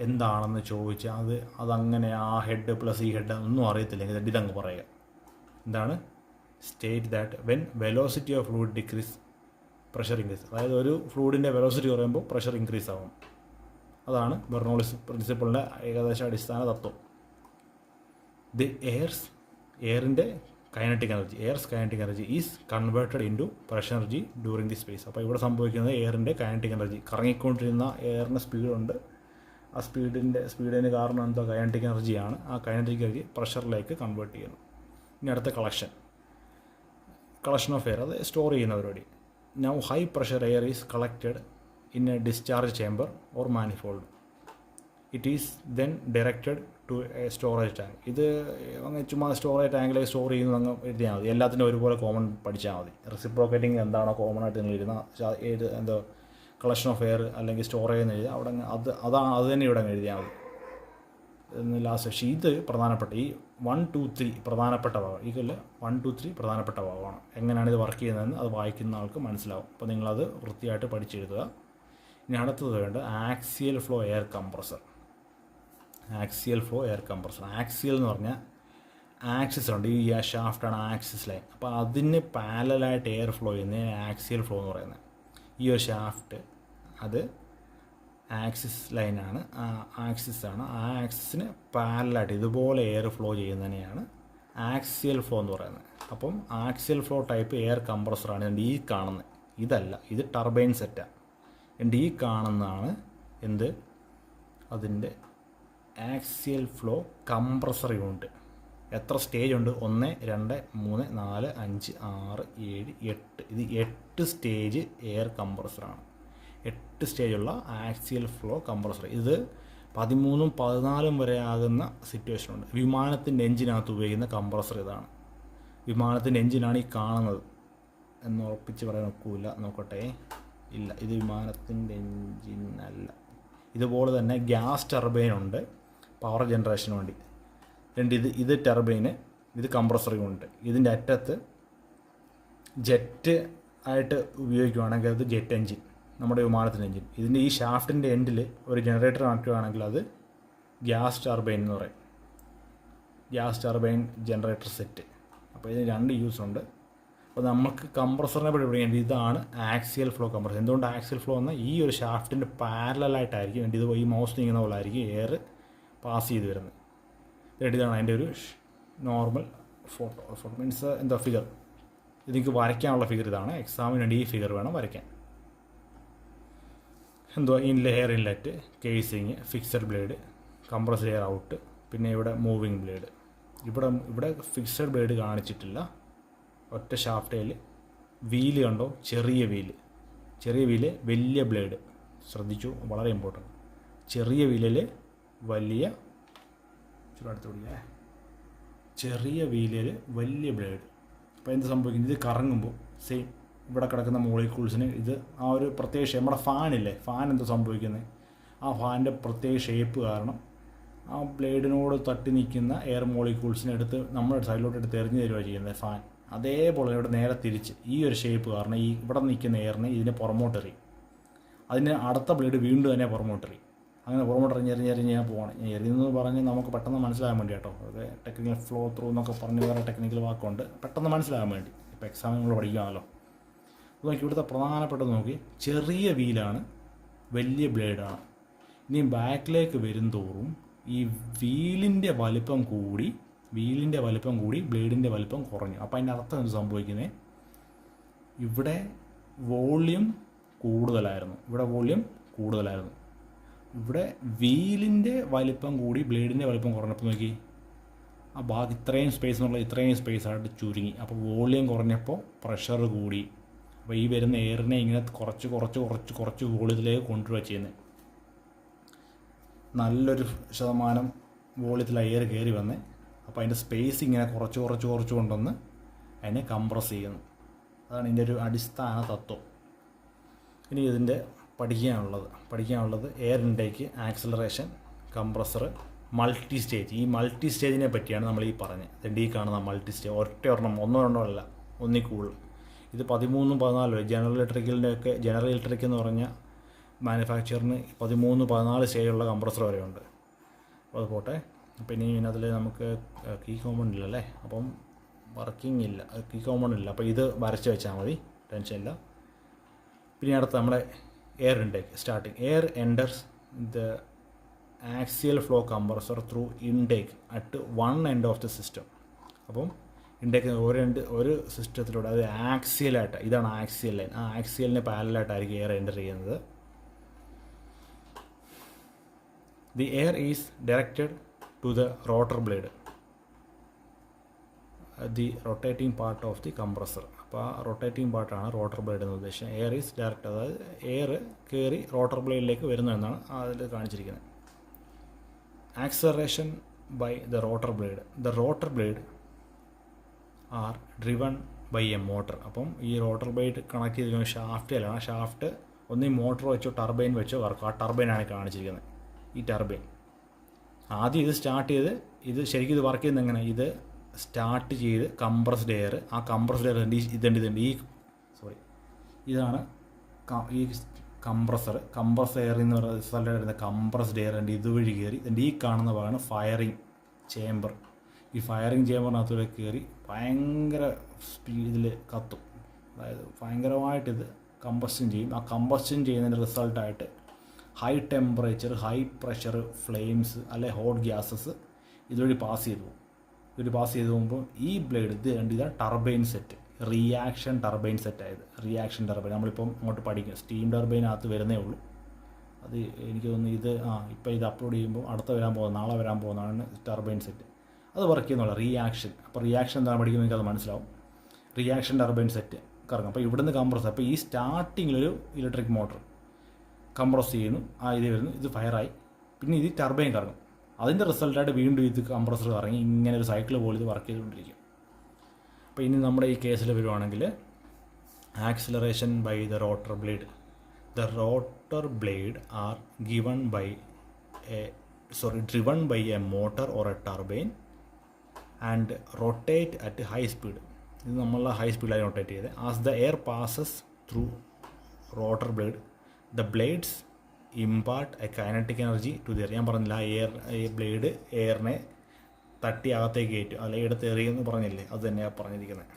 എന്താണെന്ന് ചോദിച്ചാൽ അതങ്ങനെ ആ ഹെഡ് പ്ലസ് ഈ ഹെഡ് ഒന്നും അറിയത്തില്ലെങ്കിൽ ഇതങ്ങ് പറയുക. എന്താണ്? State that when velocity of fluid decrease pressure increase. അതായത് ഒരു ഫ്ലൂയിഡിൻ്റെ വെലോസിറ്റി കുറയുമ്പോൾ പ്രഷർ ഇൻക്രീസ് ആവും. അതാണ് ബെർണോളിസ് പ്രിൻസിപ്പിളിൻ്റെ ഏകദേശം അടിസ്ഥാന തത്വം. ദി എയറിൻ്റെ kinetic energy is converted into pressure energy during the space. അപ്പോൾ ഇവിടെ സംഭവിക്കുന്നത് എയറിൻ്റെ കൈനറ്റിക് എനർജി, കറങ്ങിക്കൊണ്ടിരുന്ന എയറിന് സ്പീഡുണ്ട്, ആ സ്പീഡിന് കാരണം എന്തോ കൈനറ്റിക് എനർജിയാണ്. ആ കൈനറ്റിക് എനർജി പ്രഷറിലേക്ക് കൺവേർട്ട് ചെയ്യുന്നു. ഇനി അടുത്ത കളക്ഷൻ ഓഫ് എയർ, അത് സ്റ്റോർ ചെയ്യുന്ന പരിപാടി. Now high pressure air is collected in a discharge chamber or manifold. It is then directed to a storage tank. ഇത് അങ്ങ് ചുമ്മാ സ്റ്റോറേജ് ടാങ്കിലേക്ക് സ്റ്റോർ ചെയ്യുന്നത് അങ്ങ് എഴുതിയാൽ മതി. എല്ലാത്തിനും ഒരുപോലെ കോമൺ പഠിച്ചാൽ മതി. റെസിപ്രോക്കേറ്റിംഗ് എന്താണോ കോമൺ ആയിട്ട് നിങ്ങൾ എഴുതുന്ന എന്തോ കളക്ഷൻ ഓഫ് എയർ അല്ലെങ്കിൽ സ്റ്റോറേജ് എന്ന് എഴുതുക, അവിടെ അത് തന്നെ ഇവിടെ എഴുതിയാൽ മതി. ലാസ്റ്റ്. പക്ഷേ ഇത് പ്രധാനപ്പെട്ട ഈ 1, 2, 3 പ്രധാനപ്പെട്ട ഭാഗം, ഈ 1, 2, 3 പ്രധാനപ്പെട്ട ഭാഗമാണ്. എങ്ങനെയാണ് ഇത് വർക്ക് ചെയ്യുന്നതെന്ന് അത് വായിക്കുന്ന ആൾക്ക് മനസ്സിലാവും. അപ്പോൾ നിങ്ങളത് വൃത്തിയായിട്ട് പഠിച്ചെഴുതുക. ഇനി അടുത്തത് വേണ്ട axial flow air compressor. Axial എന്ന് പറഞ്ഞാൽ ആക്സിസ് ഉണ്ട്, ഈ ഷാഫ്റ്റാണ് ആക്സിസ് ലൈൻ. അപ്പോൾ അതിന് പാരലലായിട്ട് എയർ ഫ്ലോ ചെയ്യുന്നതിന് ആക്സിയൽ ഫ്ലോ എന്ന് പറയുന്നത്. ഈ ഒരു ഷാഫ്റ്റ് അത് ആക്സിസ് ലൈനാണ്, ആക്സിസാണ്. ആ ആക്സിസിന് പാരലായിട്ട് ഇതുപോലെ എയർ ഫ്ലോ ചെയ്യുന്നതിനെയാണ് ആക്സിയൽ ഫ്ലോ എന്ന് പറയുന്നത്. അപ്പം ആക്സിയൽ ഫ്ലോ ടൈപ്പ് എയർ കംപ്രസറാണ് ഈ കാണുന്നത്. ഇതല്ല, ഇത് ടർബൈൻ സെറ്റാണ്. എൻ്റെ ഈ കാണുന്നതാണ് അതിൻ്റെ ആക്സിയൽ ഫ്ലോ കംപ്രസർ യൂണിറ്റ്. എത്ര സ്റ്റേജ് ഉണ്ട്? 1, 2, 3, 4, 5, 6, 7, 8. ഇത് 8 സ്റ്റേജ് എയർ കംപ്രസറാണ്. 8 സ്റ്റേജുള്ള ആക്സിയൽ ഫ്ലോ കംപ്രസർ. ഇത് 13, 14 വരെ ആകുന്ന സിറ്റുവേഷനുണ്ട്. വിമാനത്തിൻ്റെ എഞ്ചിനകത്ത് ഉപയോഗിക്കുന്ന കംപ്രസർ ഇതാണ്. വിമാനത്തിൻ്റെ എഞ്ചിനാണ് ഈ കാണുന്നത് എന്ന് ഉറപ്പിച്ച് പറയാൻ ഒക്കില്ല. നോക്കട്ടെ, ഇല്ല, ഇത് വിമാനത്തിൻ്റെ എഞ്ചിനല്ല. ഇതുപോലെ തന്നെ ഗ്യാസ് ടർബൈനുണ്ട് പവർ ജനറേഷന് വേണ്ടി. ഇത് ടർബൈന്, ഇത് കംപ്രസർ യൂണിറ്റ്. ഇതിൻ്റെ അറ്റത്ത് ജെറ്റ് ആയിട്ട് ഉപയോഗിക്കുകയാണെങ്കിൽ അത് ജെറ്റ് എൻജിൻ, നമ്മുടെ വിമാനത്തിൻ്റെ എൻജിൻ. ഇതിൻ്റെ ഈ ഷാഫ്റ്റിൻ്റെ എൻഡിൽ ഒരു ജനറേറ്റർ കണക്കുകയാണെങ്കിൽ അത് ഗ്യാസ് ടർബൈൻ എന്ന് പറയും. Gas turbine generator set. അപ്പോൾ ഇതിന് 2 യൂസ് ഉണ്ട്. അപ്പോൾ നമുക്ക് കംപ്രസറിനെ പറ്റി പഠിക്കേണ്ടത് ഇതാണ് ആക്സിയൽ ഫ്ലോ കംപ്രസർ. എന്തുകൊണ്ട് ആക്സിയൽ ഫ്ലോ എന്നാൽ ഈ ഒരു ഷാഫ്റ്റിൻ്റെ പാരലായിട്ടായിരിക്കും ഇത് ഈ മൗസ് നീങ്ങുന്ന പോലെ ആയിരിക്കും എയർ പാസ് ചെയ്ത് വരുന്നത്. ഇതാണ് അതിൻ്റെ ഒരു നോർമൽ ഫോട്ടോ മീൻസ് ഫിഗർ. ഇതെനിക്ക് വരയ്ക്കാനുള്ള ഫിഗർ ഇതാണ്. എക്സാമിന് വേണ്ടി ഈ ഫിഗർ വേണം വരയ്ക്കാൻ. Air inlet, casing, fixed blade, compressed air out, പിന്നെ ഇവിടെ മൂവിങ് ബ്ലേഡ്. ഇവിടെ ഫിക്സഡ് ബ്ലേഡ് കാണിച്ചിട്ടില്ല. ഒറ്റ ഷാഫ്റ്റയിൽ വീല് കണ്ടോ? ചെറിയ വീല്, വലിയ ബ്ലേഡ്, ശ്രദ്ധിച്ചു, വളരെ ഇമ്പോർട്ടൻറ്റ്. ചെറിയ വീലിൽ വലിയ ചെറിയ വീലിൽ വലിയ ബ്ലേഡ്. അപ്പോൾ എന്ത് സംഭവിക്കുന്നത്, ഇത് കറങ്ങുമ്പോൾ സെയിം ഇവിടെ കിടക്കുന്ന മോളിക്യൂൾസിന് ഇത് ആ ഒരു പ്രത്യേക ഷേപ്പ്, നമ്മുടെ ഫാനില്ലേ, ഫാൻ എന്ത് സംഭവിക്കുന്നത്, ആ ഫാനിൻ്റെ പ്രത്യേക ഷേപ്പ് കാരണം ആ ബ്ലേഡിനോട് തട്ടി നിൽക്കുന്ന എയർ മോളിക്യൂൾസിനെ എടുത്ത് നമ്മുടെ സൈഡിലോട്ട് എടുത്ത് എറിഞ്ഞു തരുകയാണ് ചെയ്യുന്നത് ഫാൻ. അതേപോലെ ഇവിടെ നേരെ തിരിച്ച് ഈ ഒരു ഷേപ്പ് കാരണം ഈ ഇവിടെ നിൽക്കുന്ന എയറിനെ ഇതിനെ പുറമോട്ടെറിയും, അതിന് അടുത്ത ബ്ലേഡ് വീണ്ടും തന്നെ പുറമോട്ടെറിയും. അങ്ങനെ പുറമോട്ടെറിഞ്ഞെറിഞ്ഞ് ഞാൻ പോകണം. ഞാൻ എറിയുന്നത് പറഞ്ഞ് നമുക്ക് പെട്ടെന്ന് മനസ്സിലാകാൻ വേണ്ടി കേട്ടോ, അത് ടെക്നിക്കൽ ഫ്ലോ ത്രൂ എന്നൊക്കെ പറഞ്ഞ് വേറെ ടെക്നിക്കൽ വാക്കുണ്ട്, പെട്ടെന്ന് മനസ്സിലാകാൻ വേണ്ടി. ഇപ്പോൾ എക്സാമിന് നമ്മൾ പഠിക്കുകയാണല്ലോ. അപ്പോൾ നോക്കി ഇവിടുത്തെ പ്രധാനപ്പെട്ടത് നോക്കി, ചെറിയ വീലാണ്, വലിയ ബ്ലേഡാണ്. ഇനി ബാക്കിലേക്ക് വരും തോറും ഈ വീലിൻ്റെ വലിപ്പം കൂടി ബ്ലേഡിൻ്റെ വലിപ്പം കുറഞ്ഞു. അപ്പോൾ അതിൻ്റെ അർത്ഥം എന്ത് സംഭവിക്കുന്നത്, ഇവിടെ വോള്യം കൂടുതലായിരുന്നു, ഇവിടെ വീലിൻ്റെ വലിപ്പം കൂടി ബ്ലേഡിൻ്റെ വലിപ്പം കുറഞ്ഞപ്പോൾ നോക്കി ആ ഭാഗം ഇത്രയും സ്പേസ് എന്നുള്ള ഇത്രയും സ്പേസ് ആയിട്ട് ചുരുങ്ങി. അപ്പോൾ വോള്യം കുറഞ്ഞപ്പോൾ പ്രഷർ കൂടി. അപ്പോൾ ഈ വരുന്ന എയറിനെ ഇങ്ങനെ കുറച്ച് വോള്യത്തിലേക്ക് കൊണ്ടുവരിക ചെയ്യുന്നത്. നല്ലൊരു ശതമാനം വോള്യത്തിൽ എയർ കയറി വന്ന് അപ്പോൾ അതിൻ്റെ സ്പേസ് ഇങ്ങനെ കുറച്ച് കൊണ്ടുവന്ന് അതിനെ കംപ്രസ് ചെയ്യുന്നു. അതാണ് ഇതിൻ്റെ ഒരു അടിസ്ഥാന തത്വം. ഇനി ഇതിൻ്റെ പഠിക്കാനുള്ളത് air intake, acceleration, compressor, multi stage. ഈ മൾട്ടി സ്റ്റേജിനെ പറ്റിയാണ് നമ്മൾ ഈ പറഞ്ഞത്. ഈ കാണുന്ന മൾട്ടി സ്റ്റേജ് ഒരെണ്ണം ഒന്നോ രണ്ടോ അല്ല, ഒന്നിൽ കൂടുതൽ. ഇത് 13, 14 ജനറൽ ഇലക്ട്രിക് എന്ന് പറഞ്ഞ മാനുഫാക്ചറിന് 13, 14 സ്റ്റേജുള്ള കംപ്രസർ വരെയുണ്ട്. അപ്പോൾ അത് പോട്ടെ. പിന്നെ ഇതിനകത്തിൽ നമുക്ക് കീ കോമ്പൗണ്ട് ഇല്ലല്ലേ, അപ്പം വർക്കിംഗ് ഇല്ല, കീ കോമ്പൗണ്ട് ഇല്ല. അപ്പോൾ ഇത് വരച്ച് വെച്ചാൽ മതി, ടെൻഷനില്ല. പിന്നെ അടുത്ത നമ്മുടെ air intake starting. Air enters the axial flow compressor through intake at one end of the system. അപ്പം ഇൻടേക്ക് ഒരു സിസ്റ്റത്തിലൂടെ, അത് ആക്സിയലായിട്ട്, ഇതാണ് ആക്സിയൽ ലൈൻ, ആ ആക്സിയലിന് പാരലായിട്ടായിരിക്കും എയർ എൻ്റർ ചെയ്യുന്നത്. The air is directed to the rotor blade, the rotating part of the compressor. അപ്പോൾ ആ റൊട്ടേറ്റിംഗ് പാർട്ടാണ് റോട്ടർ ബ്ലേഡ് എന്ന് ഉദ്ദേശിച്ചത്. എയർ ഈസ് ഡയറക്റ്റ്, അതായത് എയർ കയറി റോട്ടർ ബ്ലേഡിലേക്ക് വരുന്നു എന്നാണ് അതിൽ കാണിച്ചിരിക്കുന്നത്. Acceleration by the rotor blade. The rotor blade are driven by a motor. അപ്പം ഈ റോട്ടർ ബ്ലേഡ് കണക്ട് ചെയ്തിരിക്കുന്ന ഷാഫ്റ്റിലാണ്. ആ ഷാഫ്റ്റ് ഒന്നീ മോട്ടർ വെച്ചോ ടർബൈൻ വെച്ചോ വർക്കും. ആ ടർബൈനാണ് കാണിച്ചിരിക്കുന്നത്, ഈ ടർബൈൻ. ആദ്യം ഇത് സ്റ്റാർട്ട് ചെയ്ത്, ഇത് ശരിക്കും ഇത് വർക്ക് ചെയ്യുന്നത് എങ്ങനെ, ഇത് സ്റ്റാർട്ട് ചെയ്ത് കംപ്രസ്ഡ് എയർ, ആ കംപ്രസ്ഡ് എയർ ഇതാണ് ഈ കംപ്രസ് എയർ എന്ന് പറയുന്ന സ്ഥലത്ത് വരുന്ന കംപ്രസ്ഡ് എയർ ഇതുവഴി കയറി ഈ കാണുന്ന ഭാഗമാണ് ഫയറിംഗ് ചേംബർ. ഈ ഫയറിംഗ് ചേംബറിനകത്തൂടെ കയറി ഭയങ്കര സ്പീഡിൽ കത്തും, അതായത് ഭയങ്കരമായിട്ടിത് കമ്പസ്റ്റൻ ചെയ്യും. ആ കമ്പസ്റ്റൻ ചെയ്യുന്നതിൻ്റെ റിസൾട്ടായിട്ട് high temperature, high pressure flames അല്ലെ ഹോട്ട് ഗ്യാസസ് ഇതുവഴി പാസ് ചെയ്തു പോകും. പോകുമ്പോൾ ഈ ബ്ലേഡ് ഇതാണ് ടർബൈൻ സെറ്റ്, റിയാക്ഷൻ ടർബൈൻ സെറ്റായത്. റിയാക്ഷൻ ടർബൈൻ നമ്മളിപ്പം അങ്ങോട്ട് പഠിക്കും, സ്റ്റീം ടർബൈനകത്ത് വരുന്നേ ഉള്ളൂ. അത് എനിക്ക് തോന്നുന്നു ഇത് ഇപ്പോൾ ഇത് അപ്ലോഡ് ചെയ്യുമ്പോൾ നാളെ വരാൻ പോകുന്നതാണ് ടർബൈൻ സെറ്റ്. അത് വർക്ക് ചെയ്യുന്നുള്ള റിയാക്ഷൻ. അപ്പോൾ റിയാക്ഷൻ എന്താണ് പഠിക്കുന്നത് നിങ്ങൾക്ക് അത് മനസ്സിലാവും. റിയാക്ഷൻ ടർബൈൻ സെറ്റ് കറങ്ങും. അപ്പോൾ ഇവിടുന്ന് കംപ്രസ്, അപ്പോൾ ഈ സ്റ്റാർട്ടിങ്ങിലൊരു ഇലക്ട്രിക് മോട്ടർ കംപ്രസ് ചെയ്യുന്നു, ഇത് വരുന്നു, ഇത് ഫയറായി, പിന്നെ ഇത് ടർബൈൻ കറങ്ങും. അതിൻ്റെ റിസൾട്ടായിട്ട് വീണ്ടും ഇത് കംപ്രസർ കറങ്ങി ഇങ്ങനെ ഒരു സൈക്കിൾ പോലെ ഇത് വർക്ക് ചെയ്തുകൊണ്ടിരിക്കും. അപ്പോൾ ഇനി നമ്മുടെ ഈ കേസിൽ വരുവാണെങ്കിൽ acceleration by the rotor blade. The rotor blade are driven by a motor or a turbine and rotate at high speed. ഇത് നമ്മൾ ഹൈ സ്പീഡിലായി റൊട്ടേറ്റ് ചെയ്ത്. As the air passes through rotor blade the blades impart a kinetic energy to the air. ഞാൻ പറഞ്ഞില്ല, ഈ blade എയറിനെ തട്ടി അകത്തേക്ക് കയറ്റും, അല്ലെങ്കിൽ എടുത്ത് എറിയെന്ന് പറഞ്ഞില്ലേ, അത് തന്നെയാണ് പറഞ്ഞിരിക്കുന്നത്.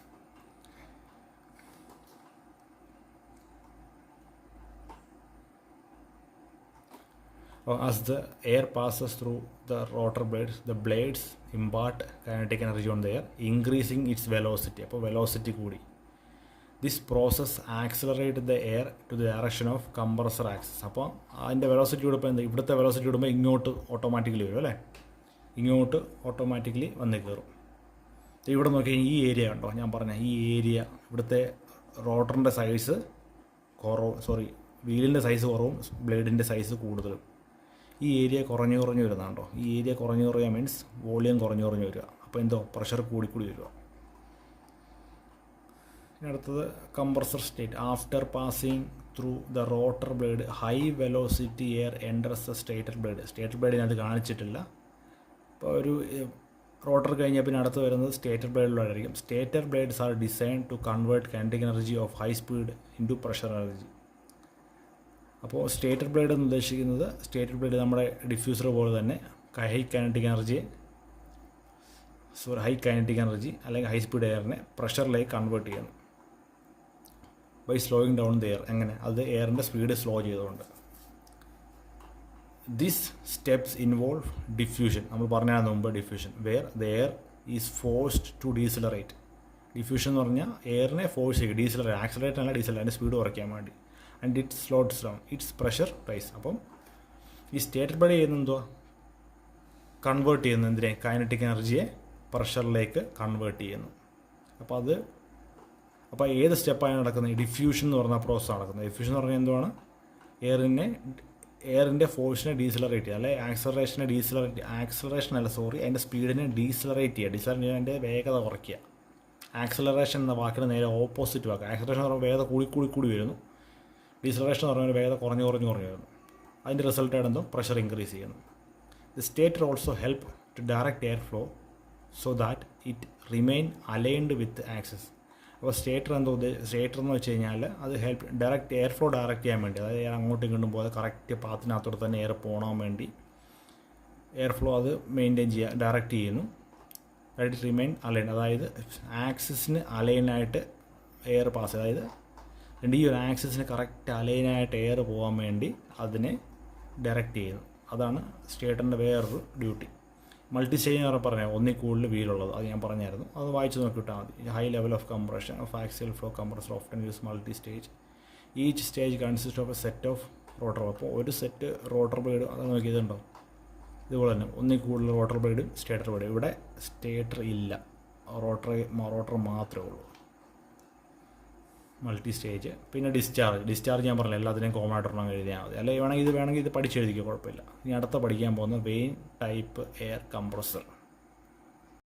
As the air passes through the rotor blades impart kinetic energy on the air, increasing its velocity. അപ്പോൾ വെലോസിറ്റി കൂടി. This process accelerate the air to the direction of compressor axis. അപ്പോൾ അതിൻ്റെ വെലോസിറ്റി കൂടുമ്പോൾ എന്താ, ഇവിടുത്തെ വെലോസിറ്റി കൂടുമ്പോൾ ഇങ്ങോട്ട് automatically വരും അല്ലേ, ഇങ്ങോട്ട് ഓട്ടോമാറ്റിക്കലി വന്ന് കയറും. ഇവിടെ നോക്കിയാൽ ഈ ഏരിയ ഉണ്ടോ, ഞാൻ പറഞ്ഞ ഈ ഏരിയ, ഇവിടുത്തെ റോട്ടറിൻ്റെ സൈസ് വീലിൻ്റെ സൈസ് കുറവും ബ്ലേഡിൻ്റെ സൈസ് കൂടുതലും. ഈ ഏരിയ കുറഞ്ഞു വരുന്നുണ്ടോ? ഈ ഏരിയ കുറഞ്ഞു മീൻസ് വോളിയം കുറഞ്ഞു വരിക. അപ്പോൾ എന്തോ പ്രഷർ കൂടിക്കൂടി വരിക. ഇനി അടുത്തത് compressor state. After passing through the rotor blade high velocity air enters the stator blade. Stator ബ്ലേഡിനകത്ത് കാണിച്ചിട്ടില്ല. ഇപ്പോൾ ഒരു റോട്ടർ കഴിഞ്ഞാൽ പിന്നെ അടുത്ത് വരുന്നത് സ്റ്റേറ്റർ ബ്ലേഡിലായിരിക്കും. Stator blades are design to convert kinetic energy of high speed into pressure energy. അപ്പോൾ സ്റ്റേറ്റർ ബ്ലേഡ് എന്ന് ഉദ്ദേശിക്കുന്നത് സ്റ്റേറ്റർ ബ്ലേഡ് നമ്മുടെ ഡിഫ്യൂസർ പോലെ തന്നെ ഹൈ കൈനറ്റിക് എനർജി അല്ലെങ്കിൽ ഹൈ സ്പീഡ് എയറിനെ പ്രഷറിലേക്ക് കൺവേർട്ട് ചെയ്യുന്നു by slowing down the air. എങ്ങനെ? അത് എയറിൻ്റെ സ്പീഡ് സ്ലോ ചെയ്തുകൊണ്ട്. This steps involve diffusion. നമ്മൾ പറഞ്ഞതിന് മുമ്പ് diffusion where the air is forced to decelerate. Diffusion എന്ന് പറഞ്ഞാൽ എയറിനെ ഫോഴ്സ് ചെയ്യും, ഡീസിലറേറ്റ്. ആക്സിലറേറ്റ് അല്ല, ഡീസിലറേറ്റ്. അതിൻ്റെ സ്പീഡ് കുറയ്ക്കാൻ വേണ്ടി. And it slows down its pressure rise. അപ്പം ഈ സ്റ്റേറ്റർ ബ്ലേഡ് ചെയ്യുന്ന എന്തുവാ? കൺവേർട്ട് ചെയ്യുന്നു. എന്തിനെ? കൈനറ്റിക് എനർജിയെ പ്രഷറിലേക്ക് കൺവേർട്ട് ചെയ്യുന്നു. അപ്പോൾ ഏത് സ്റ്റെപ്പാണ് നടക്കുന്നത്? ഡിഫ്യൂഷൻ എന്ന് പറഞ്ഞ പ്രോസസ്സ് നടക്കുന്നത്. ഡിഫ്യൂഷൻ എന്ന് പറഞ്ഞാൽ എന്തുവാണ്? എയറിൻ്റെ ഫോഴ്സിനെ ഡീസിലറേറ്റ് ചെയ്യുക, അല്ലെങ്കിൽ അതിൻ്റെ സ്പീഡിനെ ഡീസിലറേറ്റ് ചെയ്യുക. ഡീസിലറേറ്റ് ചെയ്യാൻ അതിൻ്റെ വേഗത കുറയ്ക്കുക. ആക്സിലറേഷൻ എന്ന വാക്കിന് നേരെ ഓപ്പോസിറ്റ് വാക്ക്. ആക്സിലറേഷൻ എന്ന് പറയുമ്പോൾ വേഗത കൂടി വരുന്നു. ഡീസിലറേഷൻ എന്ന് പറഞ്ഞാൽ വേഗത കുറഞ്ഞു വരുന്നു. അതിൻ്റെ റിസൾട്ടായിട്ട് എന്തോ പ്രഷർ ഇൻക്രീസ് ചെയ്യുന്നു. The stator also help to direct air flow so that it remain aligned with axis. അപ്പോൾ സ്റ്റേറ്റർ എന്ന് വെച്ച് കഴിഞ്ഞാൽ അത് ഡയറക്റ്റ് എയർ ഫ്ലോ ഡയറക്റ്റ് ചെയ്യാൻ വേണ്ടി, അതായത് എയർ അങ്ങോട്ടും ഇങ്ങോട്ടും പോകാതെ കറക്റ്റ് പാത്തിനകത്തോടെ തന്നെ എയർ പോകാൻ വേണ്ടി എയർ ഫ്ലോ അത് മെയിൻറ്റെയിൻ ഡയറക്റ്റ് ചെയ്യുന്നു. ദാറ്റ് റിമെയിൻ അലൈൻ, അതായത് ആക്സിസിന് അലൈനായിട്ട് എയർ പാസ്, അതായത് ഈ ഒരു ആക്സിസിന് കറക്റ്റ് അലൈനായിട്ട് എയർ പോകാൻ വേണ്ടി അതിനെ ഡയറക്റ്റ് ചെയ്യുന്നു. അതാണ് സ്റ്റേറ്ററിൻ്റെ വേറൊരു ഡ്യൂട്ടി. മൾട്ടി സ്റ്റേജ് എന്ന് പറഞ്ഞാൽ ഒന്നിൽ കൂടുതൽ വീലുള്ളത്, അത് ഞാൻ പറഞ്ഞായിരുന്നു. അത് വായിച്ച് നോക്കിയിട്ടാൽ മതി. High level of compression of axial flow compressor often use multi stage. Each stage consist of A set of rotor. അപ്പോൾ ഒരു സെറ്റ് റോട്ടർ ബ്ലേഡ് അത് നോക്കിയതുണ്ടോ? ഇതുപോലെ തന്നെ ഒന്നിൽ കൂടുതൽ റോട്ടർ ബ്ലേഡും സ്റ്റേറ്റർ ബ്ലേഡും. ഇവിടെ സ്റ്റേറ്റർ ഇല്ല, റോട്ടർ മാത്രമേ ഉള്ളൂ. Multi stage. പിന്നെ ഡിസ്ചാർജ് ഞാൻ പറഞ്ഞില്ല, എല്ലാത്തിനെയും കോമൺ ആയിട്ടൊരെണ്ണം എഴുതിയാൽ മതി. അല്ലെങ്കിൽ വേണമെങ്കിൽ ഇത് പഠിച്ചെഴുതിക്കുക, കുഴപ്പമില്ല. ഇനി അടുത്ത പഠിക്കാൻ പോകുന്ന വെയിൻ ടൈപ്പ് എയർ കംപ്രസർ.